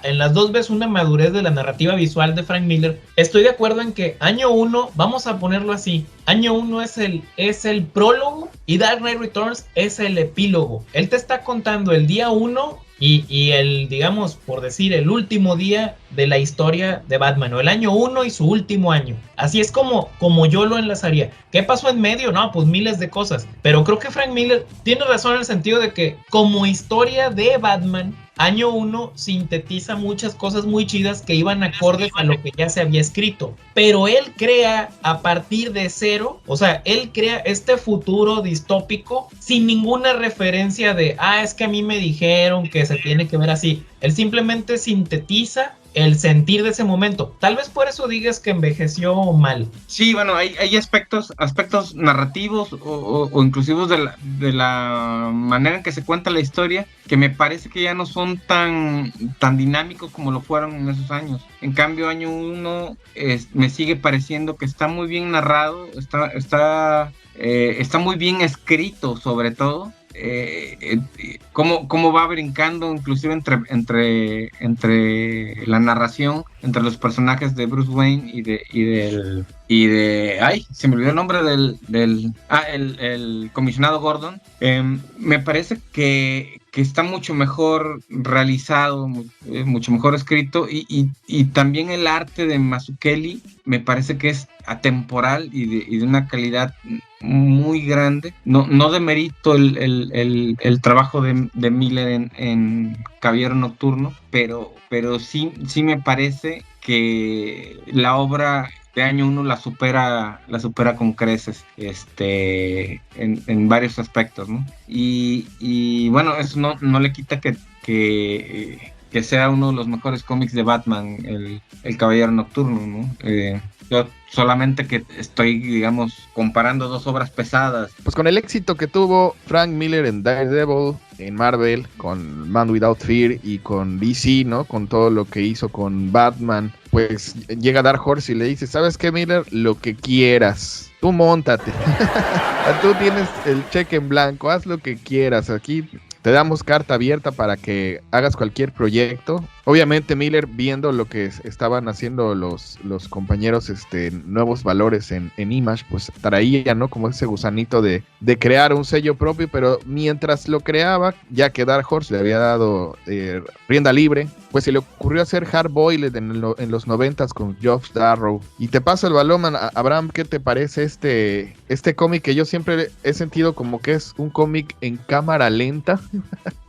en las dos ves una madurez de la narrativa visual de Frank Miller. Estoy de acuerdo en que Año 1, vamos a ponerlo así, Año 1 es el prólogo y Dark Knight Returns es el epílogo. Él te está contando el día 1 y el, digamos, por decir, el último día de la historia de Batman, o el año 1 y su último año. Así es como yo lo enlazaría. ¿Qué pasó en medio? No, pues miles de cosas. Pero creo que Frank Miller tiene razón en el sentido de que como historia de Batman, Año 1 sintetiza muchas cosas muy chidas que iban acordes a lo que ya se había escrito. Pero él crea a partir de cero, o sea, él crea este futuro distópico sin ninguna referencia de, es que a mí me dijeron que se tiene que ver así. Él simplemente sintetiza el sentir de ese momento. Tal vez por eso digas que envejeció mal. Sí, bueno, hay aspectos narrativos o inclusivos de la manera en que se cuenta la historia que me parece que ya no son tan dinámicos como lo fueron en esos años. En cambio, Año 1 me sigue pareciendo que está muy bien narrado, está muy bien escrito sobre todo. cómo va brincando inclusive entre la narración, entre los personajes de Bruce Wayne ay, se me olvidó el nombre el comisionado Gordon. Me parece que está mucho mejor realizado, mucho mejor escrito, y también el arte de Mazzucchelli me parece que es atemporal y de una calidad muy grande. No demerito el trabajo de Miller en Caballero Nocturno, pero sí me parece que la obra de año 1 la supera con creces, en varios aspectos, ¿no? Y bueno, eso no le quita que sea uno de los mejores cómics de Batman, el Caballero Nocturno, ¿no? Yo solamente que estoy, digamos, comparando dos obras pesadas. Pues con el éxito que tuvo Frank Miller en Daredevil, en Marvel, con Man Without Fear y con DC, ¿no? Con todo lo que hizo con Batman, pues llega Dark Horse y le dice, ¿sabes qué, Miller? Lo que quieras. Tú móntate. Tú tienes el cheque en blanco, haz lo que quieras. Aquí te damos carta abierta para que hagas cualquier proyecto. Obviamente Miller, viendo lo que estaban haciendo los compañeros, nuevos valores en Image, pues traía, ¿no? Como ese gusanito de crear un sello propio, pero mientras lo creaba, ya que Dark Horse le había dado rienda libre, pues se le ocurrió hacer Hard Boiled en los 90s con Josh Darrow. Y te paso el balón, Abraham, ¿qué te parece este cómic que yo siempre he sentido como que es un cómic en cámara lenta?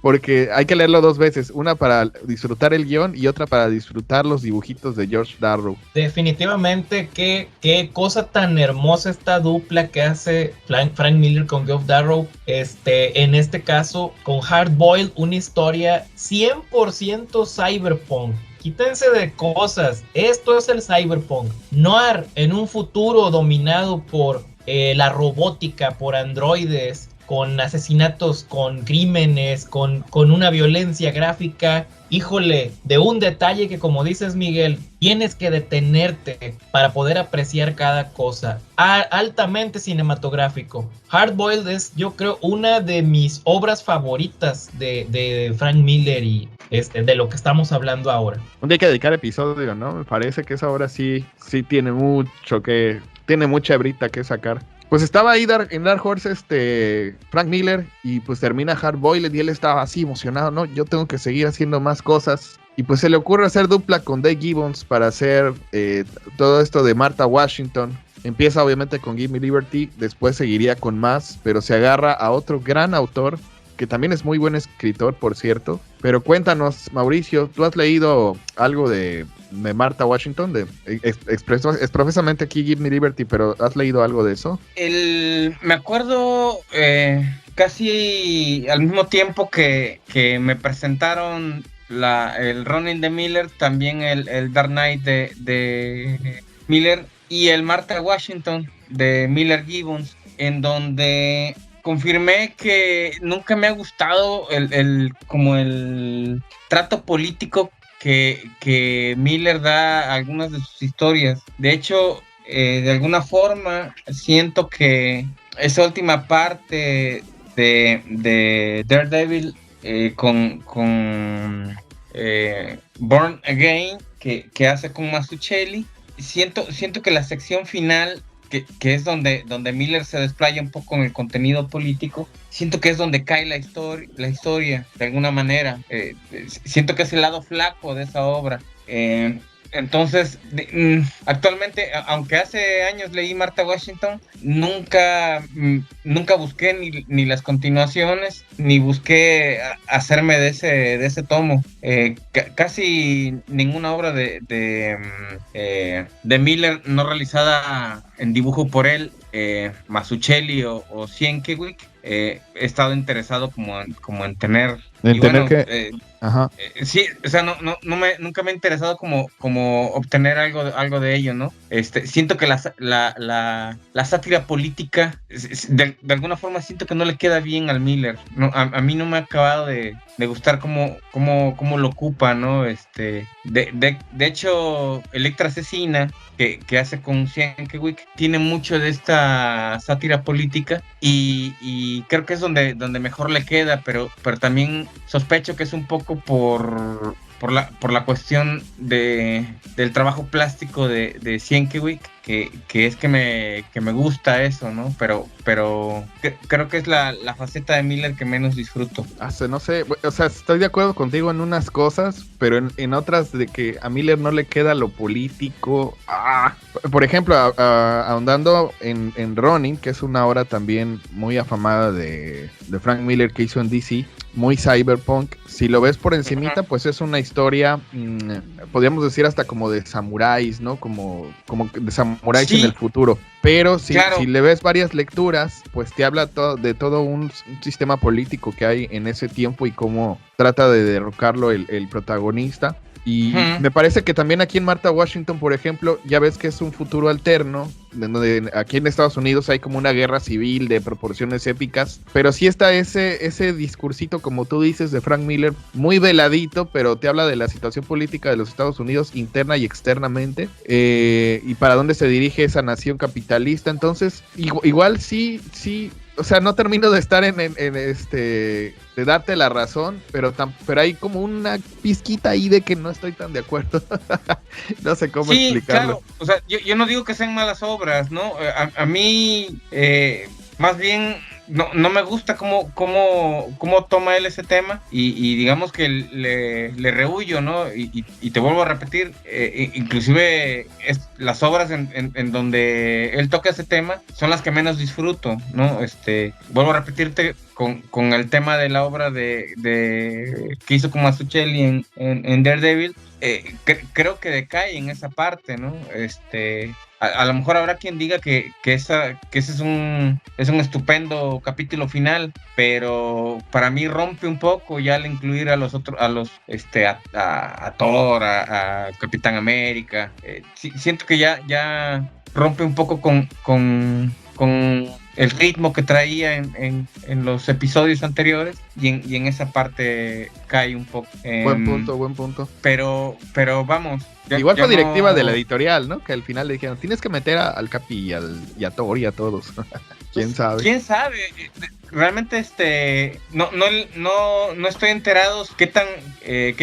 Porque hay que leerlo dos veces, una para disfrutar el guión y otra para disfrutar los dibujitos de George Darrow. Definitivamente, qué cosa tan hermosa esta dupla que hace Frank Miller con Geoff Darrow. En este caso, con Hard Boiled, una historia 100% cyberpunk. Quítense de cosas, esto es el cyberpunk. Noir en un futuro dominado por la robótica, por androides, con asesinatos, con crímenes, con una violencia gráfica. Híjole, de un detalle que, como dices, Miguel, tienes que detenerte para poder apreciar cada cosa. Altamente cinematográfico. Hard Boiled es, yo creo, una de mis obras favoritas de Frank Miller y de lo que estamos hablando ahora. Un día hay que dedicar episodio, ¿no? Me parece que esa obra sí tiene tiene mucha hebrita que sacar. Pues estaba ahí en Dark Horse Frank Miller y pues termina Hard Boiled y él estaba así emocionado, ¿no? Yo tengo que seguir haciendo más cosas. Y pues se le ocurre hacer dupla con Dave Gibbons para hacer todo esto de Martha Washington. Empieza obviamente con Give Me Liberty, después seguiría con más, pero se agarra a otro gran autor, que también es muy buen escritor, por cierto. Pero cuéntanos, Mauricio, ¿tú has leído algo de Martha Washington? Expresamente aquí Give Me Liberty, pero ¿has leído algo de eso? Me acuerdo casi al mismo tiempo que me presentaron el Ronin de Miller, también el Dark Knight de Miller y el Martha Washington de Miller Gibbons, en donde confirmé que nunca me ha gustado como el trato político que Miller da a algunas de sus historias. De hecho, de alguna forma siento que esa última parte de Daredevil con Born Again que hace con Mazzucchelli, siento que la sección final, que es donde Miller se desplaya un poco en el contenido político, siento que es donde cae la historia de alguna manera. Siento que es el lado flaco de esa obra. Entonces, actualmente, aunque hace años leí Martha Washington, nunca busqué ni las continuaciones, ni busqué hacerme de ese tomo. Casi ninguna obra de Miller no realizada en dibujo por él, Mazzucchelli o Sienkiewicz, he estado interesado como en tener. Ajá. Sí, o sea, nunca me ha interesado como obtener algo de ello, ¿no? Siento que la sátira política, de alguna forma siento que no le queda bien al Miller, ¿no? A mí no me ha acabado de gustar cómo lo ocupa, ¿no? De hecho, Electra Asesina, que hace con Sienkiewicz tiene mucho de esta sátira política y creo que es donde mejor le queda, pero también sospecho que es un poco por la cuestión del trabajo plástico de Sienkiewicz, que es que me gusta eso, ¿no? Pero creo que es la faceta de Miller que menos disfruto. No sé, o sea, estoy de acuerdo contigo en unas cosas, pero en otras de que a Miller no le queda lo político. Por ejemplo, ahondando en Ronin, que es una obra también muy afamada de Frank Miller que hizo en DC, muy cyberpunk. Si lo ves por encimita, pues es una historia, podríamos decir hasta como de samuráis, ¿no? Como de samuráis sí, en el futuro. Pero si le ves varias lecturas, pues te habla de todo un sistema político que hay en ese tiempo y cómo trata de derrocarlo el protagonista. Y me parece que también aquí en Martha Washington, por ejemplo, ya ves que es un futuro alterno, donde aquí en Estados Unidos hay como una guerra civil de proporciones épicas, pero sí está ese discursito, como tú dices, de Frank Miller, muy veladito, pero te habla de la situación política de los Estados Unidos interna y externamente, y para dónde se dirige esa nación capitalista. Entonces, igual sí, o sea, no termino de estar de darte la razón, pero hay como una pizquita ahí de que no estoy tan de acuerdo. No sé cómo explicarlo. Claro. O sea, yo no digo que sean malas obras, ¿no? A mí, más bien, no me gusta cómo toma él ese tema y digamos que le rehuyo, ¿no? Y te vuelvo a repetir, inclusive las obras en donde él toca ese tema son las que menos disfruto, ¿no? Vuelvo a repetirte con el tema de la obra que hizo con Mazzucchelli en Daredevil. Creo que decae en esa parte, ¿no? A lo mejor habrá quien diga que ese es un estupendo capítulo final, pero para mí rompe un poco ya al incluir a los otros, a Thor, a Capitán América. Siento que ya rompe un poco con el ritmo que traía en los episodios anteriores y en esa parte cae un poco. Buen punto. Pero vamos. Igual fue directiva de la editorial, ¿no? Que al final le dijeron, tienes que meter al Capi y a Thor y a todos. ¿Quién sabe? ¿Quién sabe? Realmente no estoy enterado qué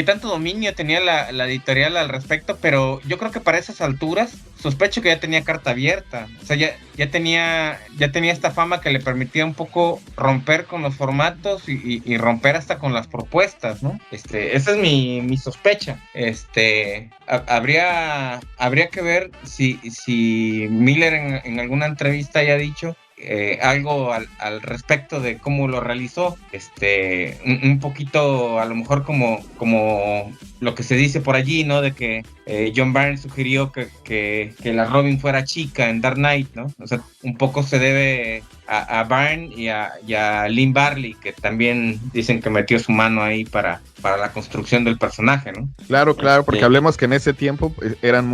tanto dominio tenía la editorial al respecto, pero yo creo que para esas alturas sospecho que ya tenía carta abierta. O sea, ya tenía esta fama que le permitía un poco romper con los formatos y romper hasta con las propuestas, ¿no? Esa es mi sospecha. Habría que ver si Miller en alguna entrevista haya dicho algo al respecto de cómo lo realizó, un poquito a lo mejor como lo que se dice por allí, ¿no? De que John Byrne sugirió que la Robin fuera chica en Dark Knight, ¿no? O sea, un poco se debe a Byrne y a Lynn Barley, que también dicen que metió su mano ahí para la construcción del personaje, ¿no? Claro, porque hablemos que en ese tiempo estaban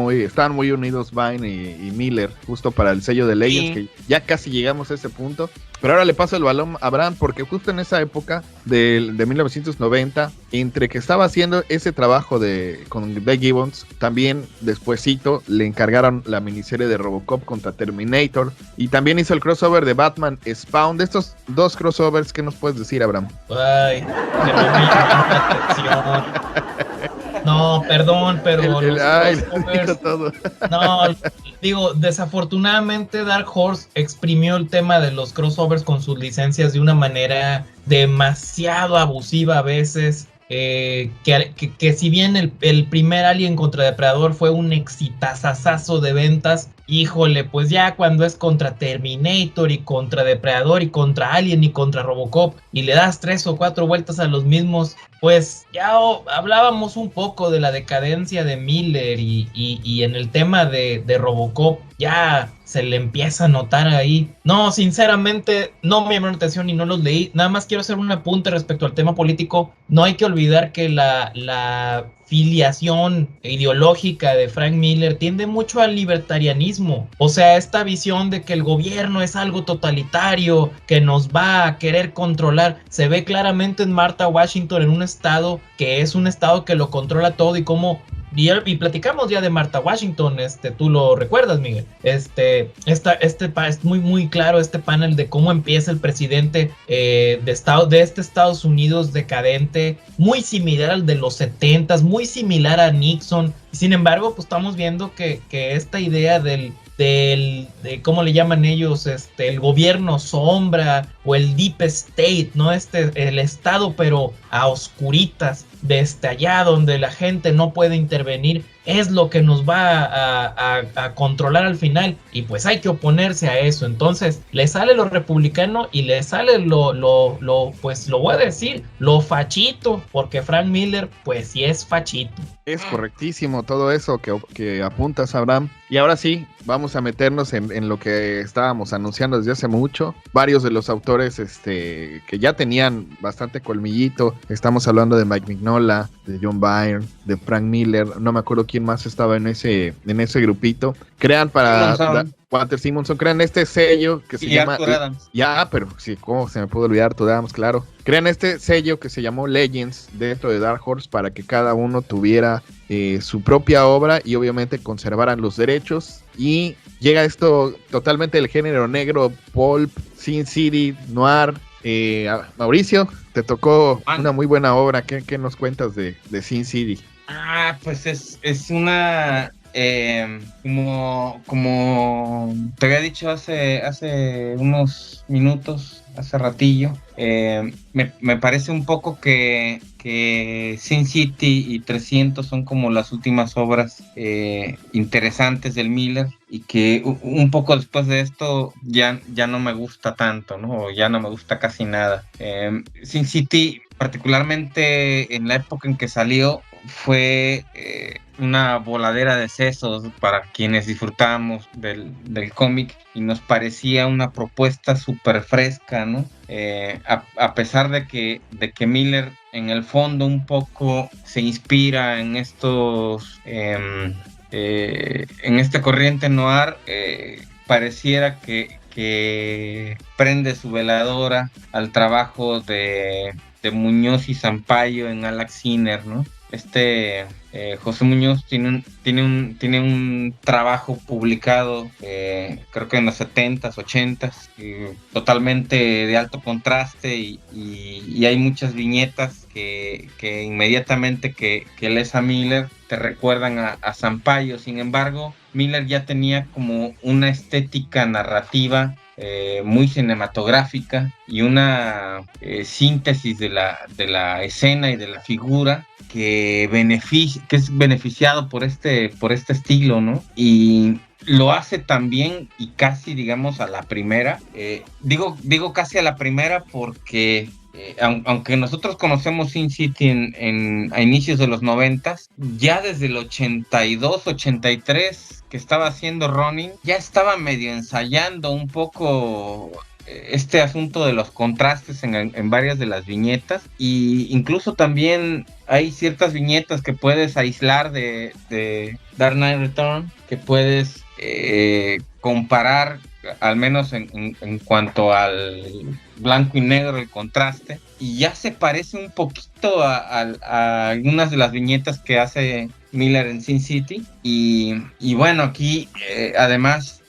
muy unidos Byrne y Miller, justo para el sello de Legends, que ya casi llegamos a ese punto. Pero ahora le paso el balón a Abraham, porque justo en esa época de 1990, entre que estaba haciendo ese trabajo con Dave Gibbons, también despuesito le encargaron la miniserie de Robocop contra Terminator, y también hizo el crossover de Batman Spawn. De estos dos crossovers, ¿qué nos puedes decir, Abraham? Ay, que no me llama la atención. No, perdón, pero digo, desafortunadamente Dark Horse exprimió el tema de los crossovers con sus licencias de una manera demasiado abusiva a veces. Que si bien el primer Alien contra Depredador fue un exitazazazo de ventas, híjole, pues ya cuando es contra Terminator y contra Depredador y contra Alien y contra Robocop y le das 3 o 4 vueltas a los mismos, pues ya hablábamos un poco de la decadencia de Miller y en el tema de Robocop ya se le empieza a notar ahí. No, sinceramente no me llamaron la atención y no los leí. Nada más quiero hacer un apunte respecto al tema político. No hay que olvidar que la filiación ideológica de Frank Miller tiende mucho al libertarianismo. O sea, esta visión de que el gobierno es algo totalitario, que nos va a querer controlar, se ve claramente en Martha Washington, en un estado que es un estado que lo controla todo, y cómo Y platicamos ya de Martha Washington, tú lo recuerdas, Miguel. Es muy, muy claro este panel de cómo empieza el presidente de Estados Unidos decadente, muy similar al de los 70s, muy similar a Nixon. Sin embargo, pues estamos viendo que esta idea de cómo le llaman ellos, el gobierno sombra o el deep state, ¿no? El estado pero a oscuritas, allá donde la gente no puede intervenir, es lo que nos va a controlar al final, y pues hay que oponerse a eso. Entonces le sale lo republicano y le sale pues lo voy a decir, lo fachito, porque Frank Miller pues sí es fachito. Es correctísimo todo eso que apuntas, Abraham. Y ahora sí, vamos a meternos en lo que estábamos anunciando desde hace mucho. Varios de los autores que ya tenían bastante colmillito. Estamos hablando de Mike Mignola, de John Byrne, de Frank Miller. No me acuerdo quién más estaba en ese grupito. Crean Walter Simonson, crean este sello que se llama... Arthur Adams. Ya, pero sí, ¿cómo se me pudo olvidar Arthur Adams? Claro. Crean este sello que se llamó Legends dentro de Dark Horse para que cada uno tuviera su propia obra y obviamente conservaran los derechos. Y llega esto totalmente del género negro, pulp, Sin City, noir. Mauricio, te tocó una muy buena obra. ¿Qué nos cuentas de Sin City? Pues es una... como te había dicho hace unos minutos, hace ratillo, me parece un poco que Sin City y 300 son como las últimas obras interesantes del Miller, y que un poco después de esto ya no me gusta tanto, ¿no? O ya no me gusta casi nada. Sin City, particularmente en la época en que salió, fue una voladera de sesos para quienes disfrutábamos del cómic, y nos parecía una propuesta súper fresca, ¿no? A pesar de que Miller en el fondo un poco se inspira en estos en esta corriente noir, pareciera que prende su veladora al trabajo de Muñoz y Sampaio en Alex Sinner, ¿no? José Muñoz tiene un trabajo publicado, creo que en los 70s, 80s, totalmente de alto contraste, y hay muchas viñetas que inmediatamente que lees a Miller te recuerdan a Sampaio. Sin embargo, Miller ya tenía como una estética narrativa muy cinematográfica y una síntesis de la escena y de la figura que es beneficiado por este estilo, ¿no? Y lo hace también, y casi, digamos, a la primera. Digo casi a la primera porque aunque nosotros conocemos Sin City a inicios de los 90s, ya desde el 82, 83 que estaba haciendo Ronin, ya estaba medio ensayando un poco este asunto de los contrastes en varias de las viñetas, y incluso también hay ciertas viñetas que puedes aislar de Dark Knight Return, que puedes comparar, al menos en cuanto al blanco y negro, el contraste, y ya se parece un poquito a algunas de las viñetas que hace Miller en Sin City, y bueno, aquí además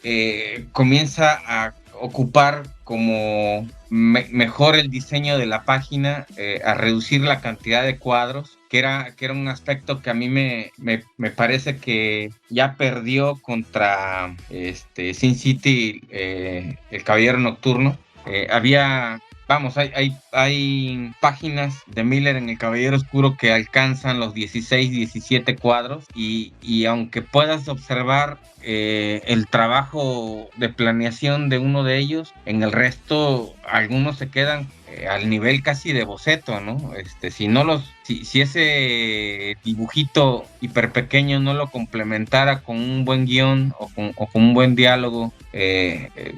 comienza a ocupar como mejor el diseño de la página, a reducir la cantidad de cuadros, que era un aspecto que a mí me parece que ya perdió contra Sin City, El Caballero Nocturno. Hay páginas de Miller en El Caballero Oscuro que alcanzan los 16, 17 cuadros, y aunque puedas observar el trabajo de planeación de uno de ellos, en el resto algunos se quedan al nivel casi de boceto, ¿no? Si ese dibujito hiper pequeño no lo complementara con un buen guión o con un buen diálogo,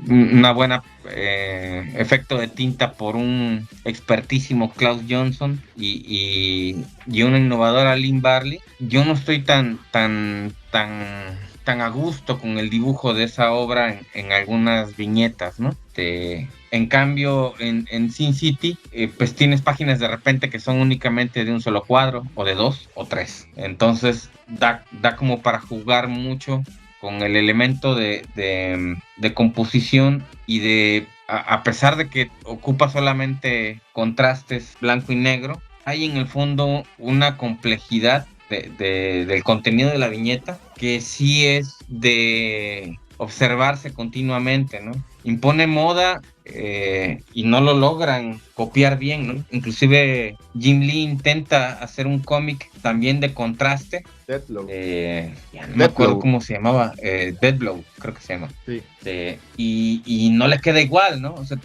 una buena efecto de tinta por un expertísimo Klaus Johnson y una innovadora Lynn Barley, yo no estoy tan tan a gusto con el dibujo de esa obra en algunas viñetas, ¿no? En cambio, en Sin City, pues tienes páginas de repente que son únicamente de un solo cuadro, o de 2 o 3. Entonces, da como para jugar mucho con el elemento de composición y a pesar de que ocupa solamente contrastes blanco y negro, hay en el fondo una complejidad del contenido de la viñeta que sí es de observarse continuamente, ¿no? Impone moda y no lo logran copiar bien, ¿no? Inclusive Jim Lee intenta hacer un cómic también de contraste. Deathblow. Ya no me acuerdo cómo se llamaba. Deathblow, creo que se llama. Sí. Y no le queda igual, ¿no? O sea,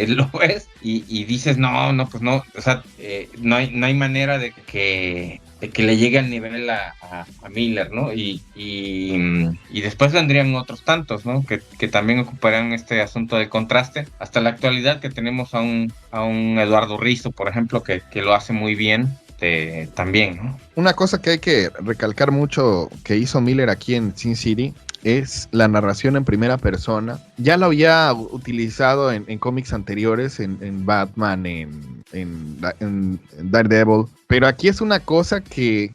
lo ves y dices, no, pues no. O sea, no hay manera de que le llegue al nivel a Miller, ¿no? Y después vendrían otros tantos, ¿no? Que también ocuparán este asunto del contraste. Hasta la actualidad que tenemos a un Eduardo Rizzo, por ejemplo, que lo hace muy bien. También, ¿no? Una cosa que hay que recalcar mucho que hizo Miller aquí en Sin City es la narración en primera persona. Ya lo había utilizado en cómics anteriores, en Batman, en Daredevil, pero aquí es una cosa que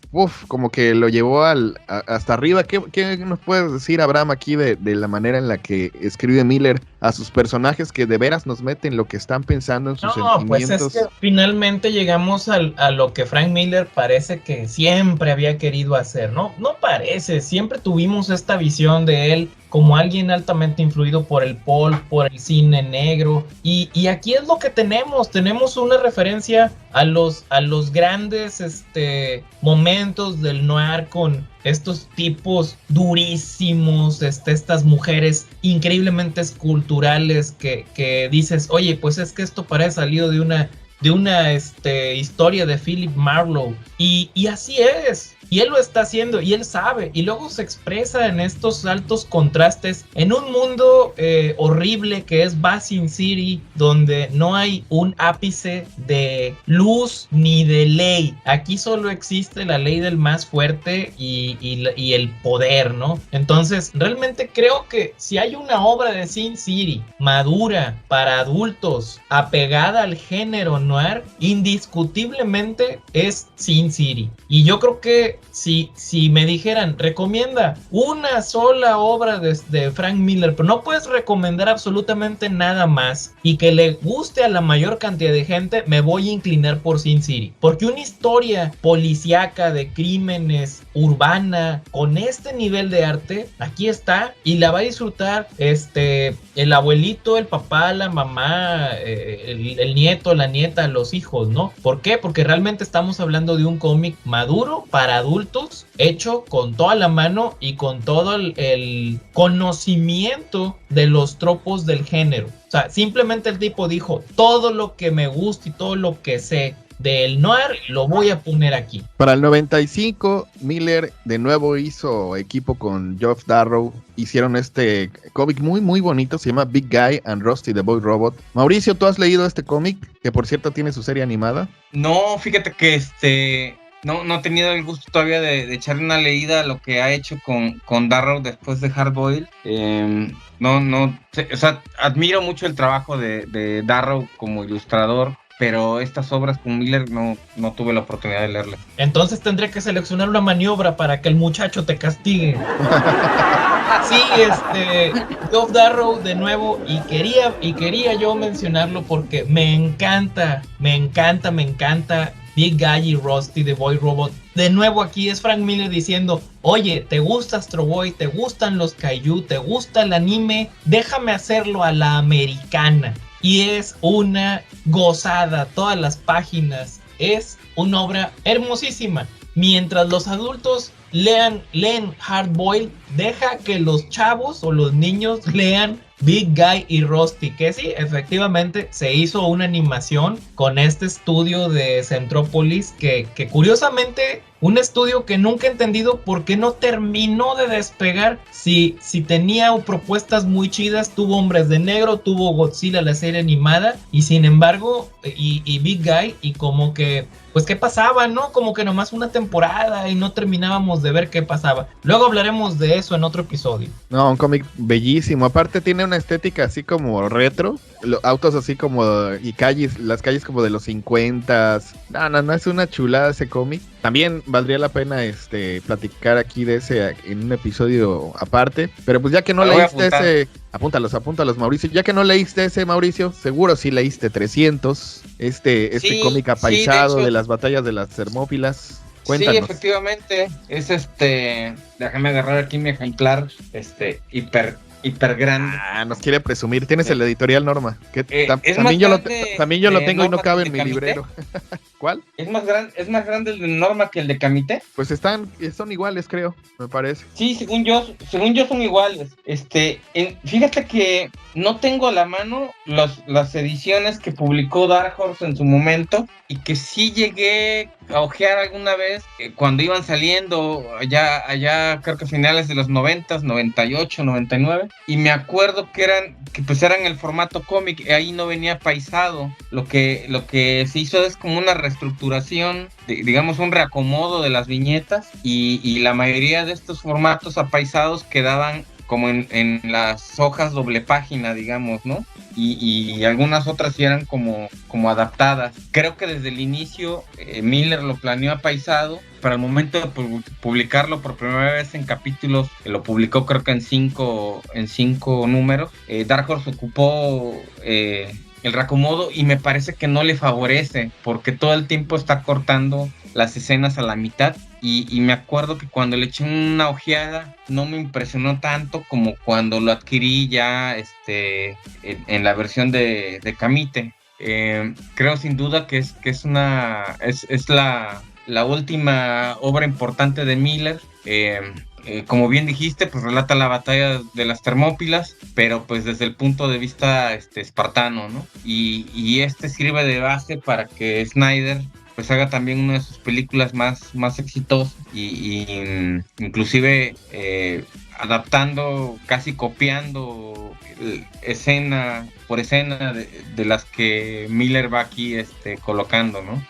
como que lo llevó hasta arriba. ¿Qué nos puedes decir, Abraham, aquí de la manera en la que escribe Miller a sus personajes, que de veras nos meten lo que están pensando en sus sentimientos? Pues es que finalmente llegamos a lo que Frank Miller parece que siempre había querido hacer, ¿no? No parece, siempre tuvimos esta visión de él como alguien altamente influido por el pulp, por el cine negro, y aquí es lo que tenemos una referencia a los grandes momentos del noir con estos tipos durísimos, estas mujeres increíblemente esculturales que dices, oye, pues es que esto parece salido de una historia de Philip Marlowe, y así es. Y él lo está haciendo y él sabe, y luego se expresa en estos altos contrastes en un mundo horrible que es Sin City, donde no hay un ápice de luz ni de ley. Aquí solo existe la ley del más fuerte y el poder, ¿no? Entonces realmente creo que si hay una obra de Sin City madura para adultos, apegada al género noir, indiscutiblemente es Sin City. Y yo creo que si me dijeran, recomienda una sola obra de Frank Miller, pero no puedes recomendar absolutamente nada más y que le guste a la mayor cantidad de gente, me voy a inclinar por Sin City, porque una historia policíaca de crímenes, urbana, con este nivel de arte, aquí está, y la va a disfrutar el abuelito, el papá, la mamá, el nieto, la nieta, los hijos, ¿no? ¿Por qué? Porque realmente estamos hablando de un cómic maduro para adultos, hecho con toda la mano y con todo el conocimiento de los tropos del género. O sea, simplemente el tipo dijo, todo lo que me gusta y todo lo que sé del noir lo voy a poner aquí. Para el 95, Miller de nuevo hizo equipo con Geoff Darrow. Hicieron este cómic muy muy bonito, se llama Big Guy and Rusty the Boy Robot. Mauricio, ¿tú has leído este cómic? Que por cierto tiene su serie animada. No, fíjate que no he tenido el gusto todavía de echarle una leída a lo que ha hecho con Darrow después de Hard Boiled. O sea, admiro mucho el trabajo de Darrow como ilustrador, pero estas obras con Miller no tuve la oportunidad de leerlas. Entonces tendré que seleccionar una maniobra para que el muchacho te castigue. Sí, Geoff Darrow de nuevo, y quería yo mencionarlo porque me encanta Big Guy y Rusty the Boy Robot. De nuevo aquí es Frank Miller diciendo, oye, ¿te gusta Astro Boy? ¿Te gustan los kaiju? ¿Te gusta el anime? Déjame hacerlo a la americana. Y es una gozada, todas las páginas, es una obra hermosísima. Mientras los adultos leen Hard Boiled, deja que los chavos o los niños lean Big Guy y Rusty, que sí, efectivamente se hizo una animación con este estudio de Centrópolis que curiosamente un estudio que nunca he entendido por qué no terminó de despegar. Si tenía propuestas muy chidas, tuvo Hombres de Negro, tuvo Godzilla, la serie animada, y sin embargo, y Big Guy, y como que, pues qué pasaba, ¿no? Como que nomás una temporada y no terminábamos de ver qué pasaba. Luego hablaremos de eso en otro episodio. No, un cómic bellísimo. Aparte tiene una estética así como retro. Autos así como y calles, las calles como de los 50. No, es una chulada ese cómic. También valdría la pena platicar aquí de ese en un episodio aparte. Pero pues ya que no leíste ese, apúntalos Mauricio. Ya que no leíste ese, Mauricio, seguro sí leíste 300. Sí, cómic apaisado de las batallas de las Termópilas. Cuéntanos. Sí, efectivamente, es déjame agarrar aquí mi ejemplar, hiper grande. Nos quiere presumir. Tienes el editorial Norma. Que también yo lo tengo y no cabe en mi librero. ¿Cuál? ¿Es más grande el de Norma que el de Camite? Pues son iguales, creo, me parece. Sí, según yo son iguales. Fíjate que no tengo a la mano las ediciones que publicó Dark Horse en su momento, y que sí llegué a ojear alguna vez cuando iban saliendo allá creo que finales de los 90s, 98, 99, y me acuerdo que eran el formato cómic, ahí no venía paisado. Lo que se hizo es como una reestructuración, digamos un reacomodo de las viñetas, y la mayoría de estos formatos apaisados quedaban como en las hojas doble página, digamos, ¿no? Y algunas otras sí eran como adaptadas. Creo que desde el inicio Miller lo planeó apaisado. Para el momento de publicarlo por primera vez en capítulos, lo publicó creo que en cinco números. Dark Horse ocupó el reacomodo, y me parece que no le favorece, porque todo el tiempo está cortando las escenas a la mitad, y me acuerdo que cuando le eché una ojeada no me impresionó tanto como cuando lo adquirí ya en la versión de Camite. Creo sin duda que es la última obra importante de Miller. Como bien dijiste, pues relata la batalla de las Termópilas, pero pues desde el punto de vista espartano, ¿no? Y sirve de base para que Snyder pues haga también una de sus películas más exitosas, y inclusive adaptando, casi copiando escena por escena de las que Miller va aquí colocando, ¿no?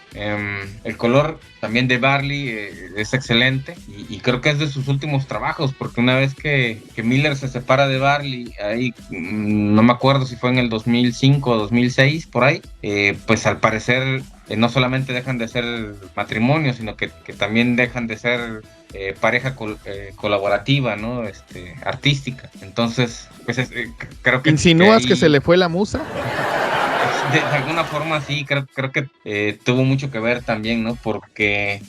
El color también de Varley es excelente, y creo que es de sus últimos trabajos, porque una vez que Miller se separa de Varley, ahí no me acuerdo si fue en el 2005 o 2006, por ahí, pues al parecer no solamente dejan de ser matrimonio, sino que también dejan de ser pareja colaborativa, ¿no? Artística. Entonces, pues creo que... ¿Insinúas que se le fue la musa? De alguna forma sí, creo que tuvo mucho que ver también, ¿no? Porque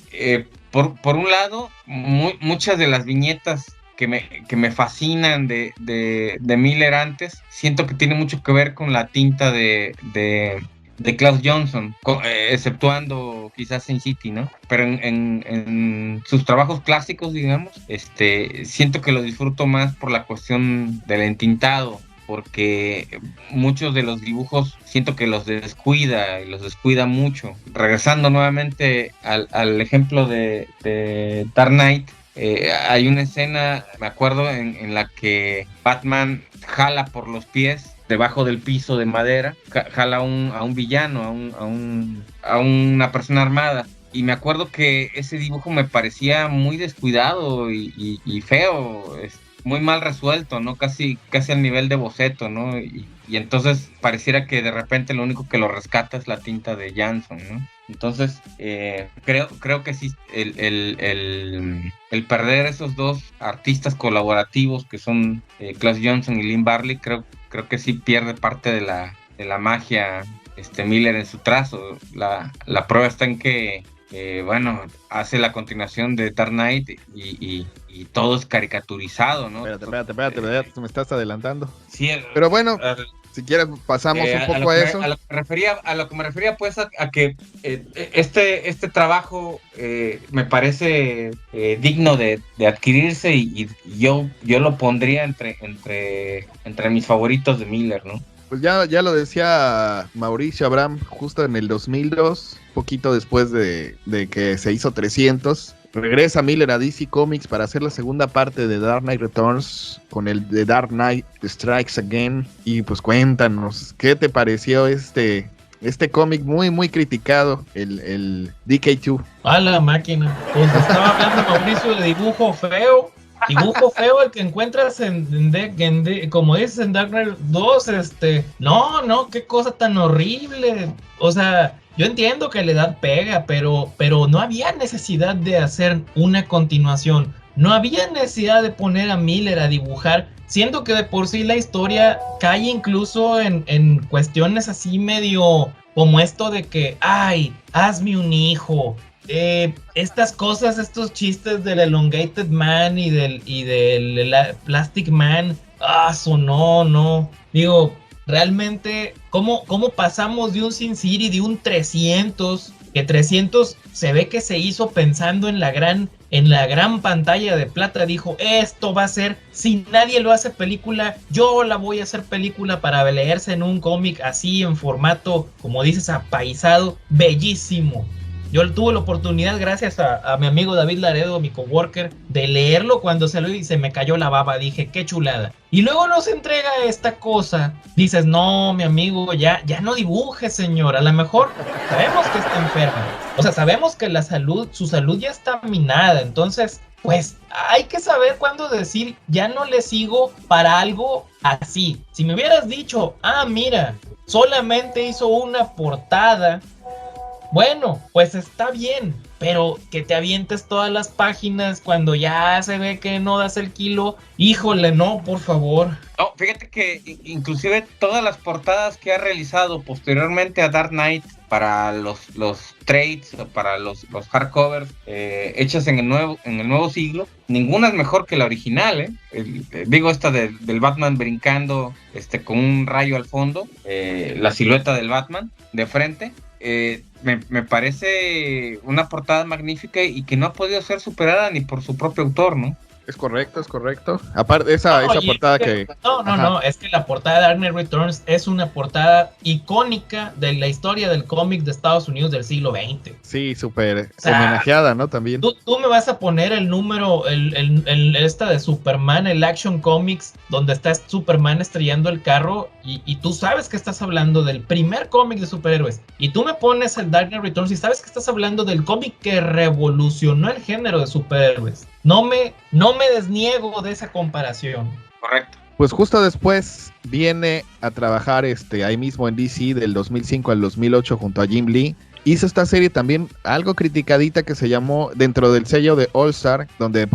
por un lado, muchas de las viñetas que me fascinan de Miller antes, siento que tiene mucho que ver con la tinta de Klaus Johnson, exceptuando quizás Sin City, ¿no? Pero en sus trabajos clásicos, digamos, siento que lo disfruto más por la cuestión del entintado, porque muchos de los dibujos siento que los descuida, y los descuida mucho. Regresando nuevamente al ejemplo de Dark Knight, hay una escena, me acuerdo, en la que Batman jala por los pies debajo del piso de madera, jala a un villano, a una persona armada. Y me acuerdo que ese dibujo me parecía muy descuidado y feo, muy mal resuelto, ¿no? Casi al nivel de boceto, ¿no? Y entonces pareciera que de repente lo único que lo rescata es la tinta de Johnson, ¿no? Entonces, creo que sí, el perder esos dos artistas colaborativos que son Klaus Johnson y Lynn Varley, creo que sí pierde parte de la magia Miller en su trazo. La prueba está en que hace la continuación de Dark Knight y todo es caricaturizado, ¿no? Espérate, me estás adelantando. Sí, pero bueno, si quieres pasamos un poco a eso. A lo que me refería pues a que este trabajo me parece digno de adquirirse, y yo lo pondría entre mis favoritos de Miller, ¿no? Pues ya lo decía Mauricio Abraham justo en el 2002, poquito después de que se hizo 300. regresa Miller a DC Comics para hacer la segunda parte de Dark Knight Returns con el The Dark Knight Strikes Again. Y pues cuéntanos, ¿qué te pareció este cómic muy, muy criticado, el DK2? A la máquina. Pues estaba hablando Mauricio de dibujo feo. Dibujo feo el que encuentras como dices en Dark Knight 2, no, qué cosa tan horrible. O sea, yo entiendo que la edad pega, pero no había necesidad de hacer una continuación. No había necesidad de poner a Miller a dibujar, siendo que de por sí la historia cae incluso en cuestiones así medio como esto de que, ay, hazme un hijo. Estas cosas, estos chistes del Elongated Man y del Plastic Man, no. Digo, realmente, ¿cómo pasamos de un Sin City, de un 300, que 300 se ve que se hizo pensando en la gran pantalla de plata? Dijo, esto va a ser, si nadie lo hace película, yo la voy a hacer película para leerse en un cómic así, en formato, como dices, apaisado, bellísimo. Yo tuve la oportunidad, gracias a mi amigo David Laredo, mi coworker, de leerlo cuando salió y se me cayó la baba. Dije, qué chulada. Y luego nos entrega esta cosa. Dices, no, mi amigo, ya no dibuje, señor. A lo mejor sabemos que está enfermo. O sea, sabemos que su salud ya está minada. Entonces, pues hay que saber cuándo decir, ya no le sigo para algo así. Si me hubieras dicho, mira, solamente hizo una portada, bueno, pues está bien, pero que te avientes todas las páginas cuando ya se ve que no das el kilo, híjole, no, por favor. No, fíjate que inclusive todas las portadas que ha realizado posteriormente a Dark Knight para los trades, para los hardcovers hechas en el nuevo siglo, ninguna es mejor que la original, digo esta del Batman brincando con un rayo al fondo, la silueta del Batman de frente. Me parece una portada magnífica y que no ha podido ser superada ni por su propio autor, ¿no? Es correcto. Aparte, esa portada que... No, es que la portada de Dark Knight Returns es una portada icónica de la historia del cómic de Estados Unidos del siglo XX. Sí, súper homenajeada, ¿no? También. Tú me vas a poner el número, esta de Superman, el Action Comics, donde está Superman estrellando el carro, y tú sabes que estás hablando del primer cómic de superhéroes. Y tú me pones el Dark Knight Returns y sabes que estás hablando del cómic que revolucionó el género de superhéroes. No me desniego de esa comparación. Correcto. Pues justo después viene a trabajar ahí mismo en DC del 2005 al 2008 junto a Jim Lee. Hizo esta serie también algo criticadita que se llamó dentro del sello de All Star, donde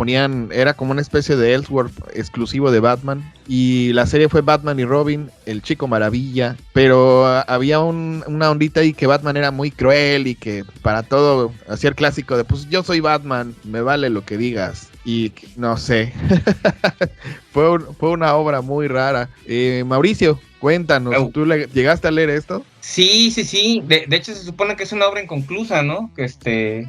era como una especie de Elseworld exclusivo de Batman. Y la serie fue Batman y Robin, el Chico Maravilla. Pero había una ondita ahí que Batman era muy cruel y que para todo hacía el clásico de pues yo soy Batman, me vale lo que digas. Y no sé, fue una obra muy rara. Mauricio, cuéntanos, ¿tú llegaste a leer esto? Sí. De hecho, se supone que es una obra inconclusa, ¿no? Que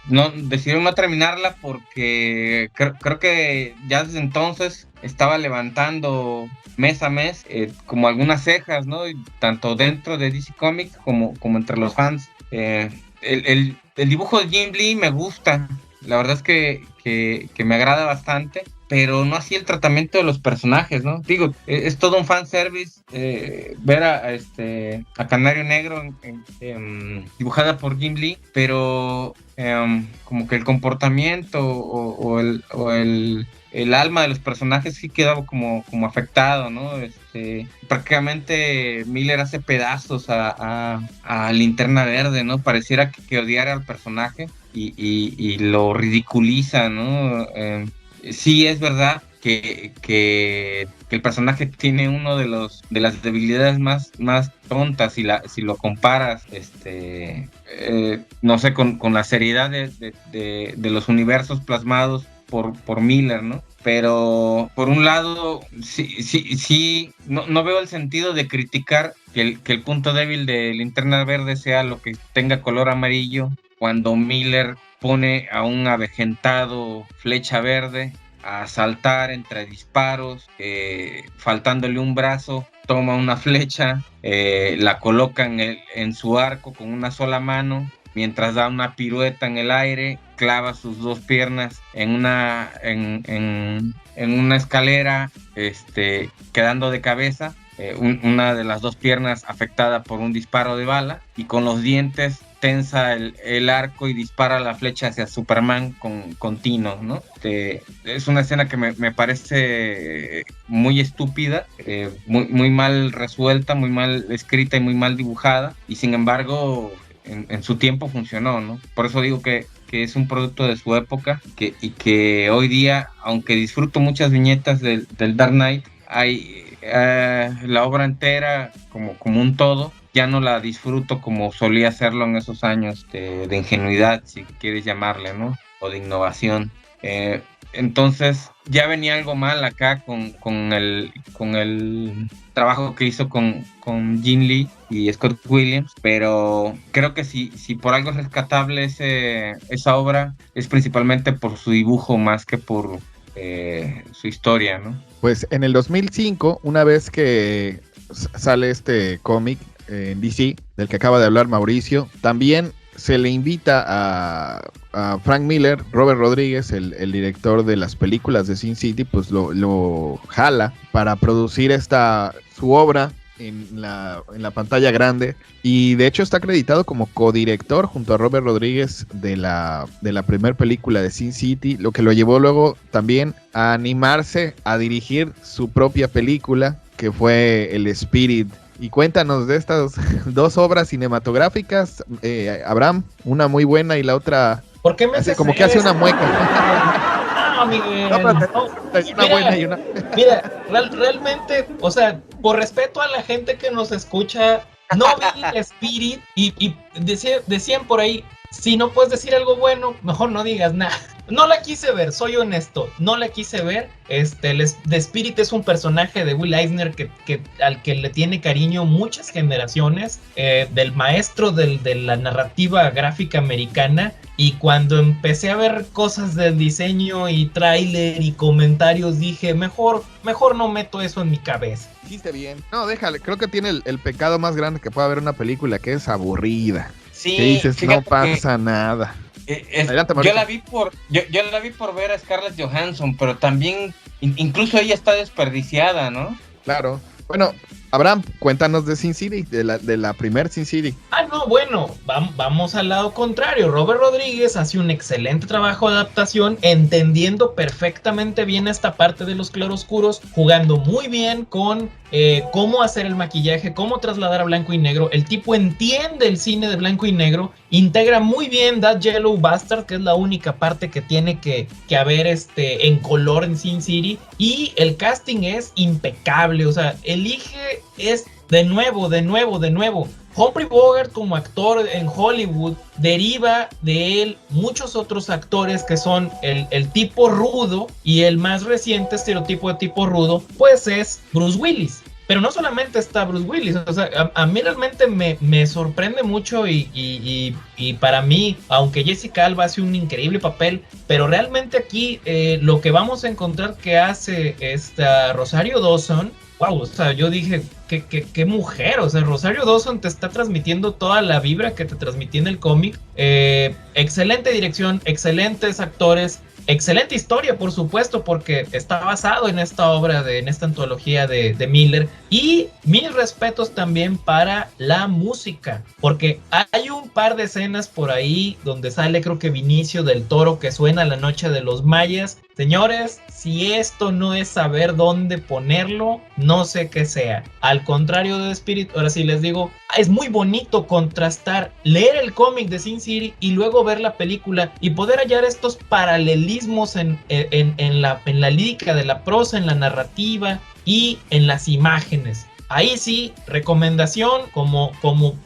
no decidieron no terminarla porque creo que ya desde entonces estaba levantando mes a mes como algunas cejas, ¿no? Y tanto dentro de DC Comics como entre los fans. El dibujo de Jim Lee me gusta. La verdad es que me agrada bastante, pero no así el tratamiento de los personajes, ¿no? Digo, es todo un fanservice ver a Canario Negro dibujada por Jim Lee, pero como que el comportamiento o el alma de los personajes sí quedaba como afectado, ¿no? Prácticamente Miller hace pedazos a Linterna Verde, ¿no? Pareciera que odiara al personaje y lo ridiculiza, ¿no? Sí es verdad que el personaje tiene uno de las debilidades más tontas si lo comparas no sé con la seriedad de los universos plasmados por Miller, ¿no? Pero por un lado sí no veo el sentido de criticar que el punto débil de Linterna Verde sea lo que tenga color amarillo, cuando Miller pone a un avejentado Flecha Verde a saltar entre disparos, faltándole un brazo, toma una flecha, la coloca en su arco con una sola mano mientras da una pirueta en el aire, clava sus dos piernas en una escalera, quedando de cabeza, una de las dos piernas afectada por un disparo de bala, y con los dientes tensa el arco y dispara la flecha hacia Superman con tino, ¿no? Es una escena que me parece muy estúpida, muy mal resuelta, muy mal escrita y muy mal dibujada, y sin embargo en su tiempo funcionó, ¿no? Por eso digo que es un producto de su época, y que hoy día, aunque disfruto muchas viñetas del Dark Knight, hay la obra entera como un todo, ya no la disfruto como solía hacerlo en esos años de ingenuidad, si quieres llamarle, ¿no? O de innovación. Entonces ya venía algo mal acá con el trabajo que hizo con Jim Lee y Scott Williams, pero creo que si por algo es rescatable esa obra, es principalmente por su dibujo más que por su historia, ¿no? Pues en el 2005, una vez que sale este cómic en DC, del que acaba de hablar Mauricio, también se le invita a Frank Miller, Robert Rodríguez, el director de las películas de Sin City, pues lo jala para producir su obra en la pantalla grande, y de hecho está acreditado como codirector junto a Robert Rodríguez de la primera película de Sin City, lo que lo llevó luego también a animarse a dirigir su propia película, que fue El Spirit. Y cuéntanos de estas dos obras cinematográficas, Abraham, una muy buena y la otra ¿por qué me haces como que hace una mueca? No, Miguel. No, pero No. una buena y una... Mira, realmente, o sea, por respeto a la gente que nos escucha, no vi el Spirit y decían por ahí, si no puedes decir algo bueno, mejor no digas nada. No la quise ver, soy honesto, no la quise ver. The Spirit es un personaje de Will Eisner al que le tiene cariño muchas generaciones, del maestro de la narrativa gráfica americana. Y cuando empecé a ver cosas del diseño y tráiler y comentarios, dije, mejor no meto eso en mi cabeza. Hiciste bien. No, déjale, creo que tiene el pecado más grande que puede haber una película, que es aburrida. Sí, que dices, no pasa nada. Adelante, yo la vi por ver a Scarlett Johansson, pero también incluso ella está desperdiciada, ¿no? Claro. Bueno, Abraham, cuéntanos de Sin City, de la primer Sin City. No, bueno, vamos al lado contrario. Robert Rodríguez hace un excelente trabajo de adaptación, entendiendo perfectamente bien esta parte de los claroscuros, jugando muy bien con cómo hacer el maquillaje, cómo trasladar a blanco y negro. El tipo entiende el cine de blanco y negro, integra muy bien That Yellow Bastard, que es la única parte que tiene que haber en color en Sin City, y el casting es impecable, o sea, elige es de nuevo. Humphrey Bogart como actor en Hollywood deriva de él muchos otros actores que son el tipo rudo, y el más reciente estereotipo de tipo rudo pues es Bruce Willis. Pero no solamente está Bruce Willis, o sea, a mí realmente me sorprende mucho y para mí, aunque Jessica Alba hace un increíble papel, pero realmente aquí lo que vamos a encontrar que hace esta Rosario Dawson, wow, o sea, yo dije, qué mujer, o sea, Rosario Dawson te está transmitiendo toda la vibra que te transmití en el cómic. Excelente dirección, excelentes actores, excelente historia, por supuesto, porque está basado en esta obra, en esta antología de Miller. Y mis respetos también para la música, porque hay un par de escenas por ahí donde sale, creo que Vinicio del Toro, que suena La Noche de los Mayas. Señores, si esto no es saber dónde ponerlo, no sé qué sea. Al contrario de Spirit, ahora sí les digo, es muy bonito contrastar, leer el cómic de Sin City y luego ver la película y poder hallar estos paralelismos en la lírica de la prosa, en la narrativa y en las imágenes. Ahí sí, recomendación como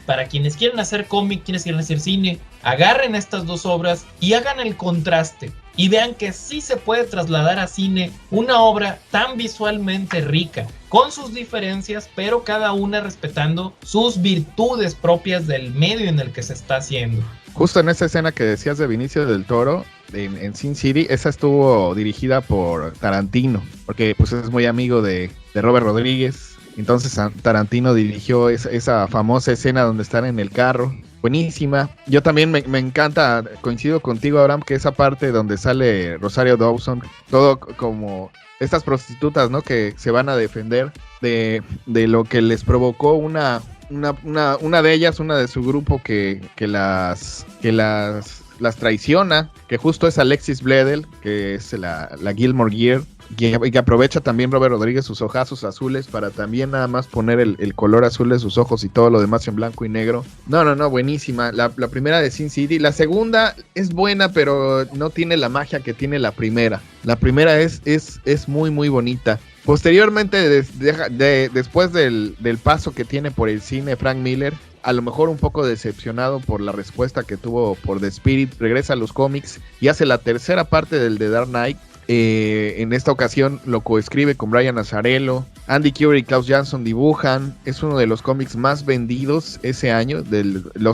para quienes quieren hacer cómic, quienes quieren hacer cine, agarren estas dos obras y hagan el contraste y vean que sí se puede trasladar a cine una obra tan visualmente rica, con sus diferencias, pero cada una respetando sus virtudes propias del medio en el que se está haciendo. Justo en esa escena que decías de Vinicio del Toro, en Sin City, esa estuvo dirigida por Tarantino, porque pues es muy amigo de Robert Rodríguez. Entonces Tarantino dirigió esa famosa escena donde están en el carro. buenísima. Yo también me encanta, coincido contigo, Abraham, que esa parte donde sale Rosario Dawson, todo como estas prostitutas, ¿no? Que se van a defender de lo que les provocó una de ellas, una de su grupo que las traiciona, que justo es Alexis Bledel, que es la Gilmore Gear, y que aprovecha también Robert Rodríguez sus ojazos azules para también nada más poner el color azul de sus ojos y todo lo demás en blanco y negro. No, buenísima. La primera de Sin City. La segunda es buena, pero no tiene la magia que tiene la primera. La primera es muy, muy bonita. Posteriormente, después del paso que tiene por el cine Frank Miller, a lo mejor un poco decepcionado por la respuesta que tuvo por The Spirit, regresa a los cómics y hace la tercera parte del The Dark Knight. En esta ocasión lo coescribe con Brian Azzarello. Andy Kubert y Klaus Jansson dibujan. Es uno de los cómics más vendidos ese año,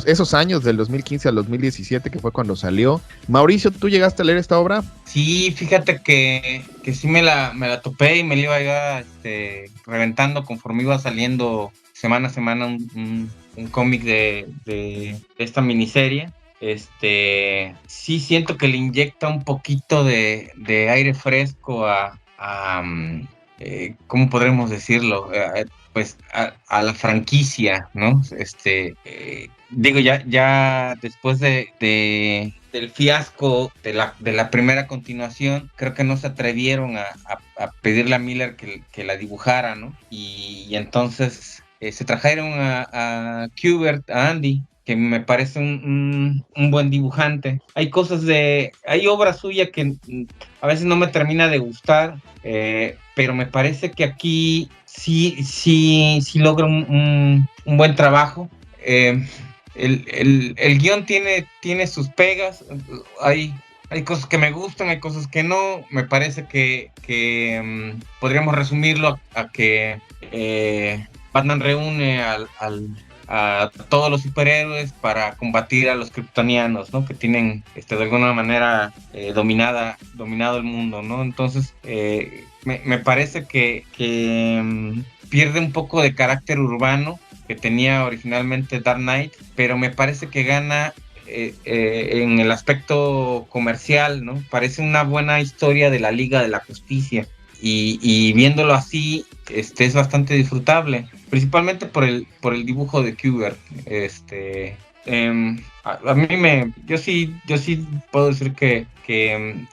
esos años del 2015 al 2017, que fue cuando salió. Mauricio, ¿tú llegaste a leer esta obra? Sí, fíjate que sí me la topé y me la iba reventando conforme iba saliendo semana a semana un cómic de esta miniserie. Sí siento que le inyecta un poquito de aire fresco a ¿cómo podremos decirlo? Pues a la franquicia, ¿no? Digo, ya después del fiasco de la primera continuación, creo que no se atrevieron a pedirle a Miller que la dibujara, ¿no? Y entonces se trajeron a Kubert, a Andy, que me parece un buen dibujante. Hay obra suya que a veces no me termina de gustar, pero me parece que aquí sí logra un buen trabajo. El guión tiene sus pegas, hay cosas que me gustan, hay cosas que no. Me parece que podríamos resumirlo a que Batman reúne a todos los superhéroes para combatir a los kryptonianos, ¿no? Que tienen de alguna manera dominado el mundo, ¿no? Entonces me parece que pierde un poco de carácter urbano que tenía originalmente Dark Knight, pero me parece que gana en el aspecto comercial, ¿no? Parece una buena historia de la Liga de la Justicia. Y viéndolo así, es bastante disfrutable, principalmente por el dibujo de Kubert. A mí yo sí puedo decir que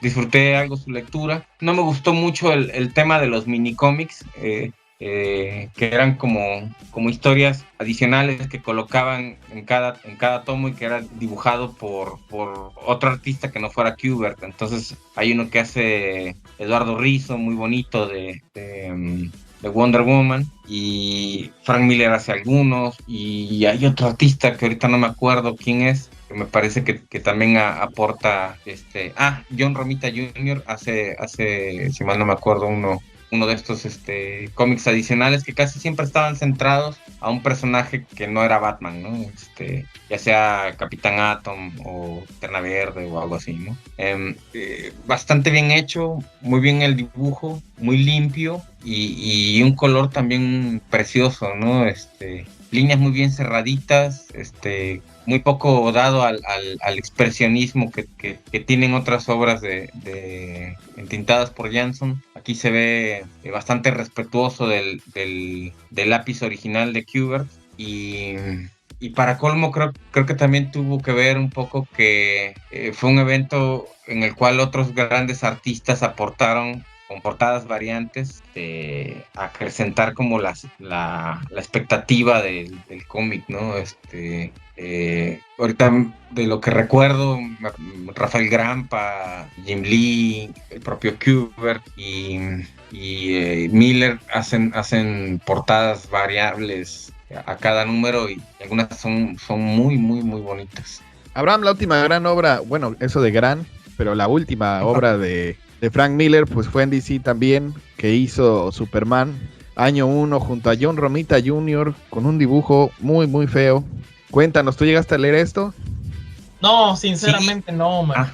disfruté algo su lectura. No me gustó mucho el tema de los minicómics, que eran como historias adicionales que colocaban en cada tomo y que era dibujado por otro artista que no fuera Kubert. Entonces hay uno que hace Eduardo Rizzo, muy bonito, de Wonder Woman, y Frank Miller hace algunos, y hay otro artista que ahorita no me acuerdo quién es, que me parece que también aporta. John Romita Jr. hace, si mal no me acuerdo, uno de estos cómics adicionales que casi siempre estaban centrados a un personaje que no era Batman, ¿no? Ya sea Capitán Atom o Linterna Verde o algo así, ¿no? Bastante bien hecho, muy bien el dibujo, muy limpio y un color también precioso, ¿no? Líneas muy bien cerraditas, muy poco dado al expresionismo que tienen otras obras entintadas por Jansson. Aquí se ve bastante respetuoso del lápiz original de Kubert, y para colmo creo que también tuvo que ver un poco que fue un evento en el cual otros grandes artistas aportaron con portadas variantes, a acrecentar como la expectativa del cómic, ¿no? Ahorita de lo que recuerdo, Rafael Grampa, Jim Lee, el propio Kubert y Miller hacen portadas variables a cada número, y algunas son muy, muy, muy bonitas. Abraham, la última gran obra, bueno, eso de gran, pero la última obra de Frank Miller, pues fue en DC también, que hizo Superman, año 1, junto a John Romita Jr., con un dibujo muy, muy feo. Cuéntanos, ¿tú llegaste a leer esto? No, sinceramente Sí. no, man.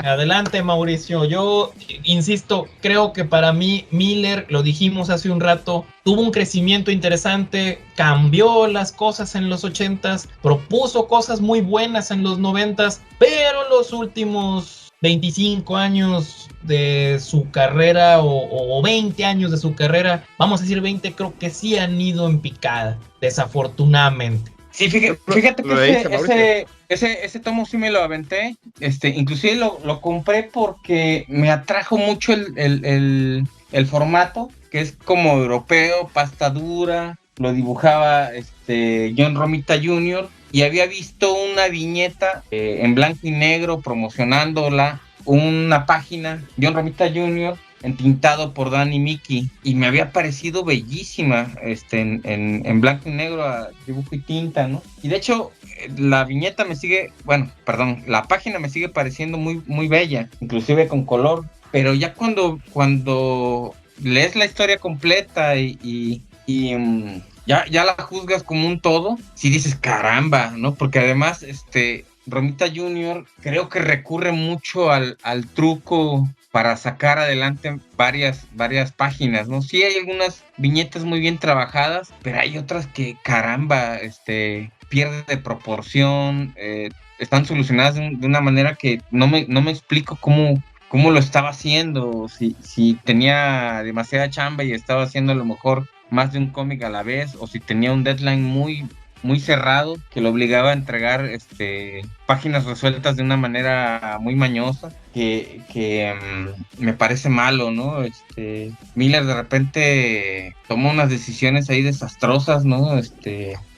Adelante, Mauricio. Yo insisto, creo que para mí Miller, lo dijimos hace un rato, tuvo un crecimiento interesante, cambió las cosas en los 80s, propuso cosas muy buenas en los 90s, pero los últimos 25 años de su carrera o 20 años de su carrera, vamos a decir 20, creo que sí han ido en picada, desafortunadamente. Sí, fíjate que Lo leíste, Mauricio. ese tomo sí me lo aventé. Inclusive lo compré porque me atrajo mucho el formato, que es como europeo, pasta dura. Lo dibujaba John Romita Jr. y había visto una viñeta en blanco y negro promocionándola, una página, John Romita Jr., entintado por Danny Mickey, y me había parecido bellísima, en blanco y negro, a dibujo y tinta, ¿no? Y de hecho, la viñeta la página me sigue pareciendo muy, muy bella, inclusive con color, pero ya cuando lees la historia completa ya la juzgas como un todo, si dices caramba, ¿no? Porque además, Romita Jr. creo que recurre mucho al truco para sacar adelante varias páginas, ¿no? Sí hay algunas viñetas muy bien trabajadas, pero hay otras que, caramba, pierde de proporción, están solucionadas de una manera que no me explico cómo lo estaba haciendo, si tenía demasiada chamba y estaba haciendo a lo mejor más de un cómic a la vez, o si tenía un deadline muy, muy cerrado que lo obligaba a entregar páginas resueltas de una manera muy mañosa, que me parece malo, ¿no? Miller de repente toma unas decisiones ahí desastrosas, ¿no?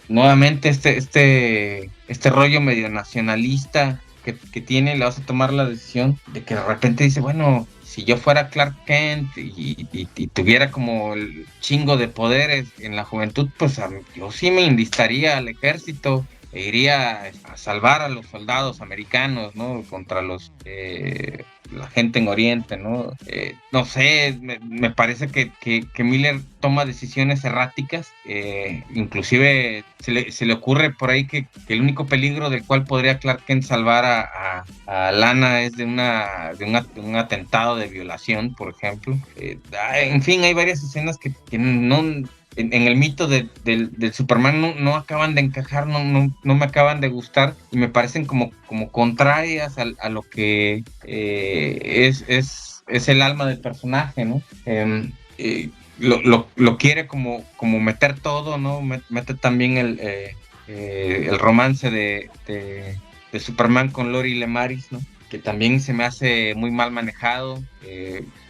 Nuevamente este rollo medio nacionalista que tiene, le vas a tomar la decisión de que de repente dice, bueno, si yo fuera Clark Kent y tuviera como el chingo de poderes en la juventud, pues yo sí me enlistaría al ejército e iría a salvar a los soldados americanos, ¿no? Contra la gente en Oriente, ¿no? No sé, me parece que Miller toma decisiones erráticas, inclusive se le ocurre por ahí que el único peligro del cual podría Clark Kent salvar a Lana es de un atentado de violación, por ejemplo. En fin, hay varias escenas que no... En el mito del Superman no acaban de encajar, no me acaban de gustar, y me parecen como contrarias a lo que es el alma del personaje, ¿no? Lo quiere como meter todo, ¿no? Mete también el romance de Superman con Lori Lemaris, ¿no? Que también se me hace muy mal manejado.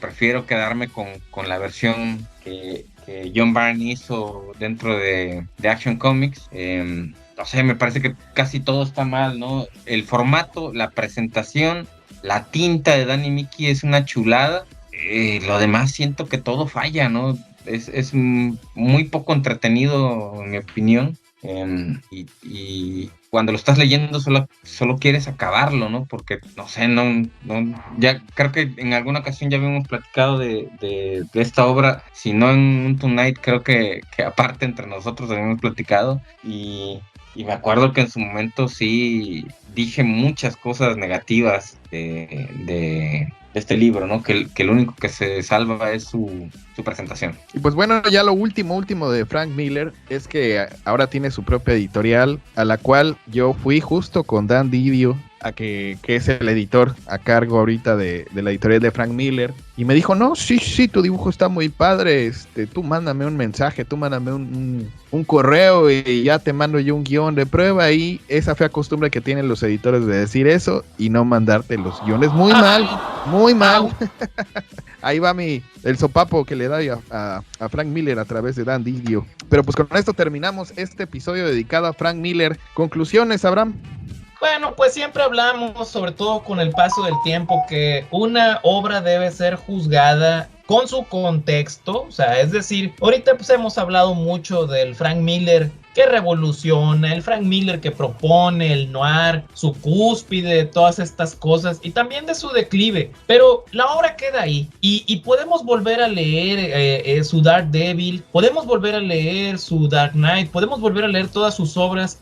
Prefiero quedarme con la versión que John Byrne hizo dentro de Action Comics. No sé, me parece que casi todo está mal, ¿no? El formato, la presentación, la tinta de Danny Mickey es una chulada. Lo demás siento que todo falla, ¿no? Es muy poco entretenido, en mi opinión. Y cuando lo estás leyendo solo quieres acabarlo, ¿no? Porque, no sé, ya creo que en alguna ocasión ya habíamos platicado de esta obra, si no en un Tonight, creo que aparte entre nosotros habíamos platicado, y me acuerdo que en su momento sí dije muchas cosas negativas de este libro, ¿no? Que el único que se salva es su presentación. Y pues bueno, ya lo último de Frank Miller es que ahora tiene su propia editorial, a la cual yo fui justo con Dan Didio, que es el editor a cargo ahorita de la editorial de Frank Miller, y me dijo, no, sí, tu dibujo está muy padre, tú mándame un mensaje, tú mándame un correo y ya te mando yo un guión de prueba, y esa fea costumbre que tienen los editores de decir eso y no mandarte los guiones. Muy mal. Ahí va el sopapo que le da a Frank Miller a través de Dan Didio. Pero pues con esto terminamos este episodio dedicado a Frank Miller. ¿Conclusiones, Abraham? Bueno, pues siempre hablamos, sobre todo con el paso del tiempo, que una obra debe ser juzgada con su contexto, o sea, es decir, ahorita pues hemos hablado mucho del Frank Miller que revoluciona, el Frank Miller que propone el noir, su cúspide, todas estas cosas, y también de su declive, pero la obra queda ahí, y podemos volver a leer su Daredevil, podemos volver a leer su Dark Knight, podemos volver a leer todas sus obras,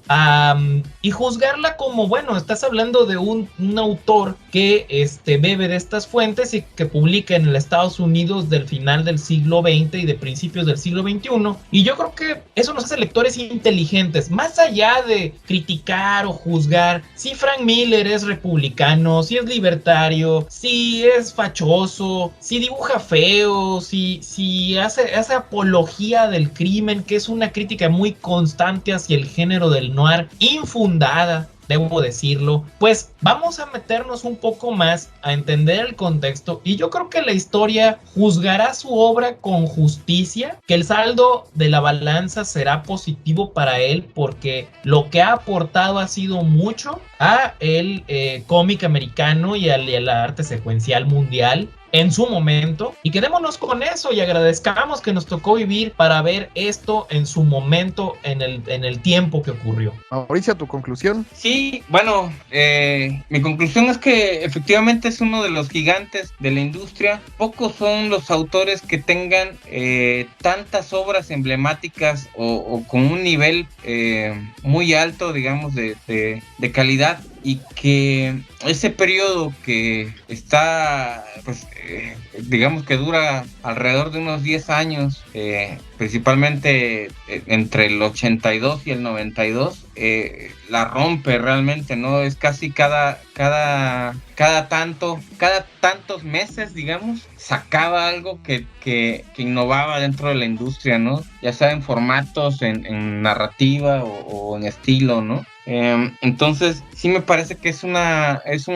y juzgarla como, bueno, estás hablando de un autor que bebe de estas fuentes y que publica en los Estados Unidos del final del siglo XX y de principios del siglo XXI, y yo creo que eso nos hace lectores inteligentes, más allá de criticar o juzgar si Frank Miller es republicano, si es libertario, si es fachoso, si dibuja feo, si hace apología del crimen, que es una crítica muy constante hacia el género del noir, infundada, debo decirlo. Pues vamos a meternos un poco más a entender el contexto, y yo creo que la historia juzgará su obra con justicia, que el saldo de la balanza será positivo para él, porque lo que ha aportado ha sido mucho a el cómic americano y al arte secuencial mundial en su momento, y quedémonos con eso y agradezcamos que nos tocó vivir para ver esto en su momento, en el tiempo que ocurrió. Mauricio, ¿tu conclusión? Sí, bueno, mi conclusión es que efectivamente es uno de los gigantes de la industria. Pocos son los autores que tengan tantas obras emblemáticas o con un nivel muy alto, digamos, de calidad, y que ese periodo que está, pues, digamos que dura alrededor de unos 10 años, principalmente entre el 82 y el 92, la rompe realmente, ¿no? Es casi cada tantos meses, digamos, sacaba algo que innovaba dentro de la industria, ¿no? Ya sea en formatos, en narrativa o en estilo, ¿no? Entonces sí me parece que es un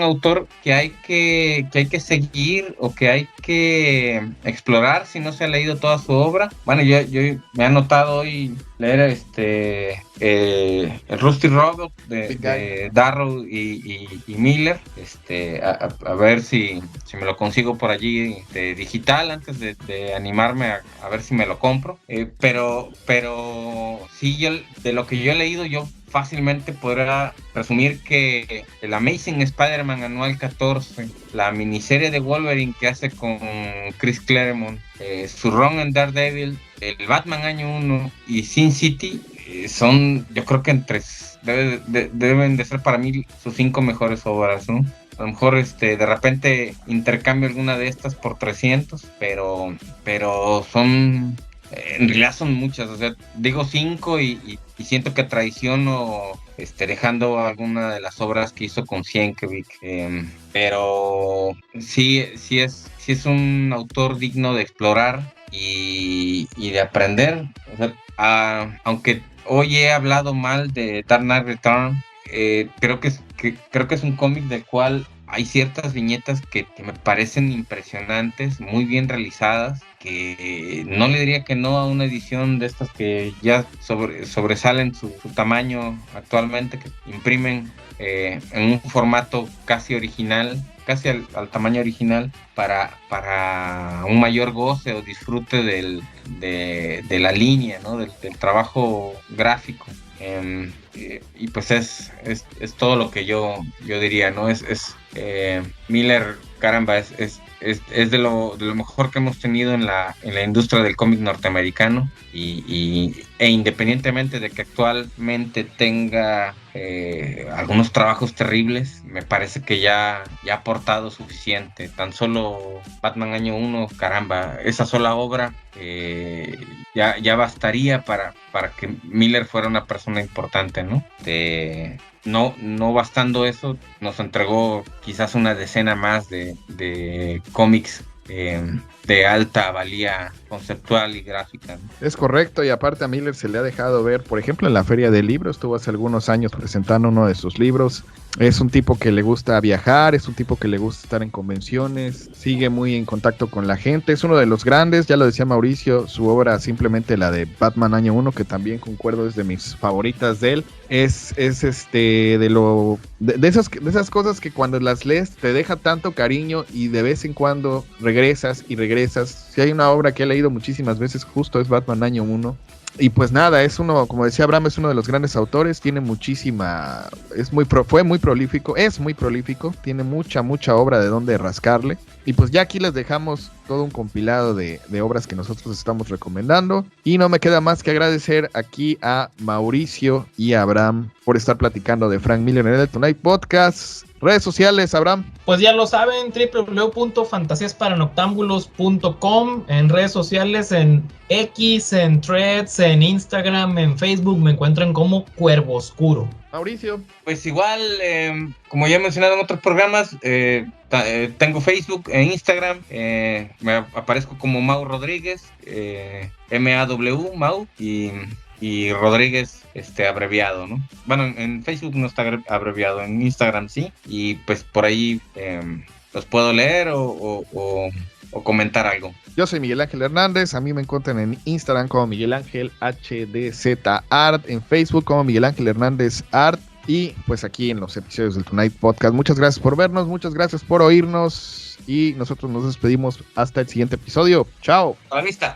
autor que hay que seguir, o que hay que explorar si no se ha leído toda su obra. Bueno, yo me he anotado hoy leer el Rusty Robot de Darrow y Miller, a ver si me lo consigo por allí digital antes de animarme a ver si me lo compro, pero sí, yo de lo que yo he leído, yo fácilmente podrá resumir que el Amazing Spider-Man anual 14, la miniserie de Wolverine que hace con Chris Claremont, su run en Daredevil, el Batman año 1 y Sin City, son, yo creo que deben de ser para mí sus 5 mejores obras, ¿no? A lo mejor de repente intercambio alguna de estas por 300, pero son... En realidad son muchas, o sea, digo 5 y siento que traiciono dejando alguna de las obras que hizo con Sienkiewicz, pero sí es un autor digno de explorar y de aprender. O sea, aunque hoy he hablado mal de Dark Knight Return, creo que es un cómic del cual hay ciertas viñetas que me parecen impresionantes, muy bien realizadas, que no le diría que no a una edición de estas que ya sobresalen su tamaño actualmente, que imprimen en un formato casi original, casi al tamaño original, para un mayor goce o disfrute de la línea, ¿no? del trabajo gráfico. Y pues es todo lo que yo diría, ¿no? Miller, caramba, es de lo mejor que hemos tenido en la industria del cómic norteamericano, e independientemente de que actualmente tenga algunos trabajos terribles, me parece que ya ha aportado suficiente. Tan solo Batman año 1, caramba, esa sola obra ya bastaría para que Miller fuera una persona importante, ¿no? No bastando eso, nos entregó quizás una decena más de cómics de alta valía conceptual y gráfica, ¿no? Es correcto, y aparte a Miller se le ha dejado ver, por ejemplo, en la Feria del Libro, estuvo hace algunos años presentando uno de sus libros. Es un tipo que le gusta viajar, es un tipo que le gusta estar en convenciones, sigue muy en contacto con la gente, es uno de los grandes, ya lo decía Mauricio, su obra, simplemente la de Batman año 1, que también concuerdo, es de mis favoritas de él, es de esas cosas que cuando las lees te deja tanto cariño y de vez en cuando regresas. Si hay una obra que he leído muchísimas veces, justo es Batman año 1. Y pues nada, es uno, como decía Abraham, es uno de los grandes autores, tiene muchísima, fue muy prolífico, es muy prolífico, tiene mucha obra de donde rascarle. Y pues ya aquí les dejamos todo un compilado de obras que nosotros estamos recomendando. Y no me queda más que agradecer aquí a Mauricio y a Abraham por estar platicando de Frank Miller en el Tonight Podcast. Redes sociales, Abraham. Pues ya lo saben, www.fantasiasparanoctámbulos.com, en redes sociales, en X, en Threads, en Instagram, en Facebook, me encuentran como Cuervo Oscuro. Mauricio. Pues igual, como ya he mencionado en otros programas, tengo Facebook e Instagram, me aparezco como Mau Rodríguez, MAW, Mau, y Rodríguez abreviado, ¿no? Bueno, en Facebook no está abreviado, en Instagram sí, y pues por ahí los puedo leer o comentar algo. Yo soy Miguel Ángel Hernández, a mí me encuentran en Instagram como Miguel Ángel HDZ Art, en Facebook como Miguel Ángel Hernández Art, y pues aquí en los episodios del Tonight Podcast. Muchas gracias por vernos, muchas gracias por oírnos, y nosotros nos despedimos hasta el siguiente episodio. Chao. A la vista.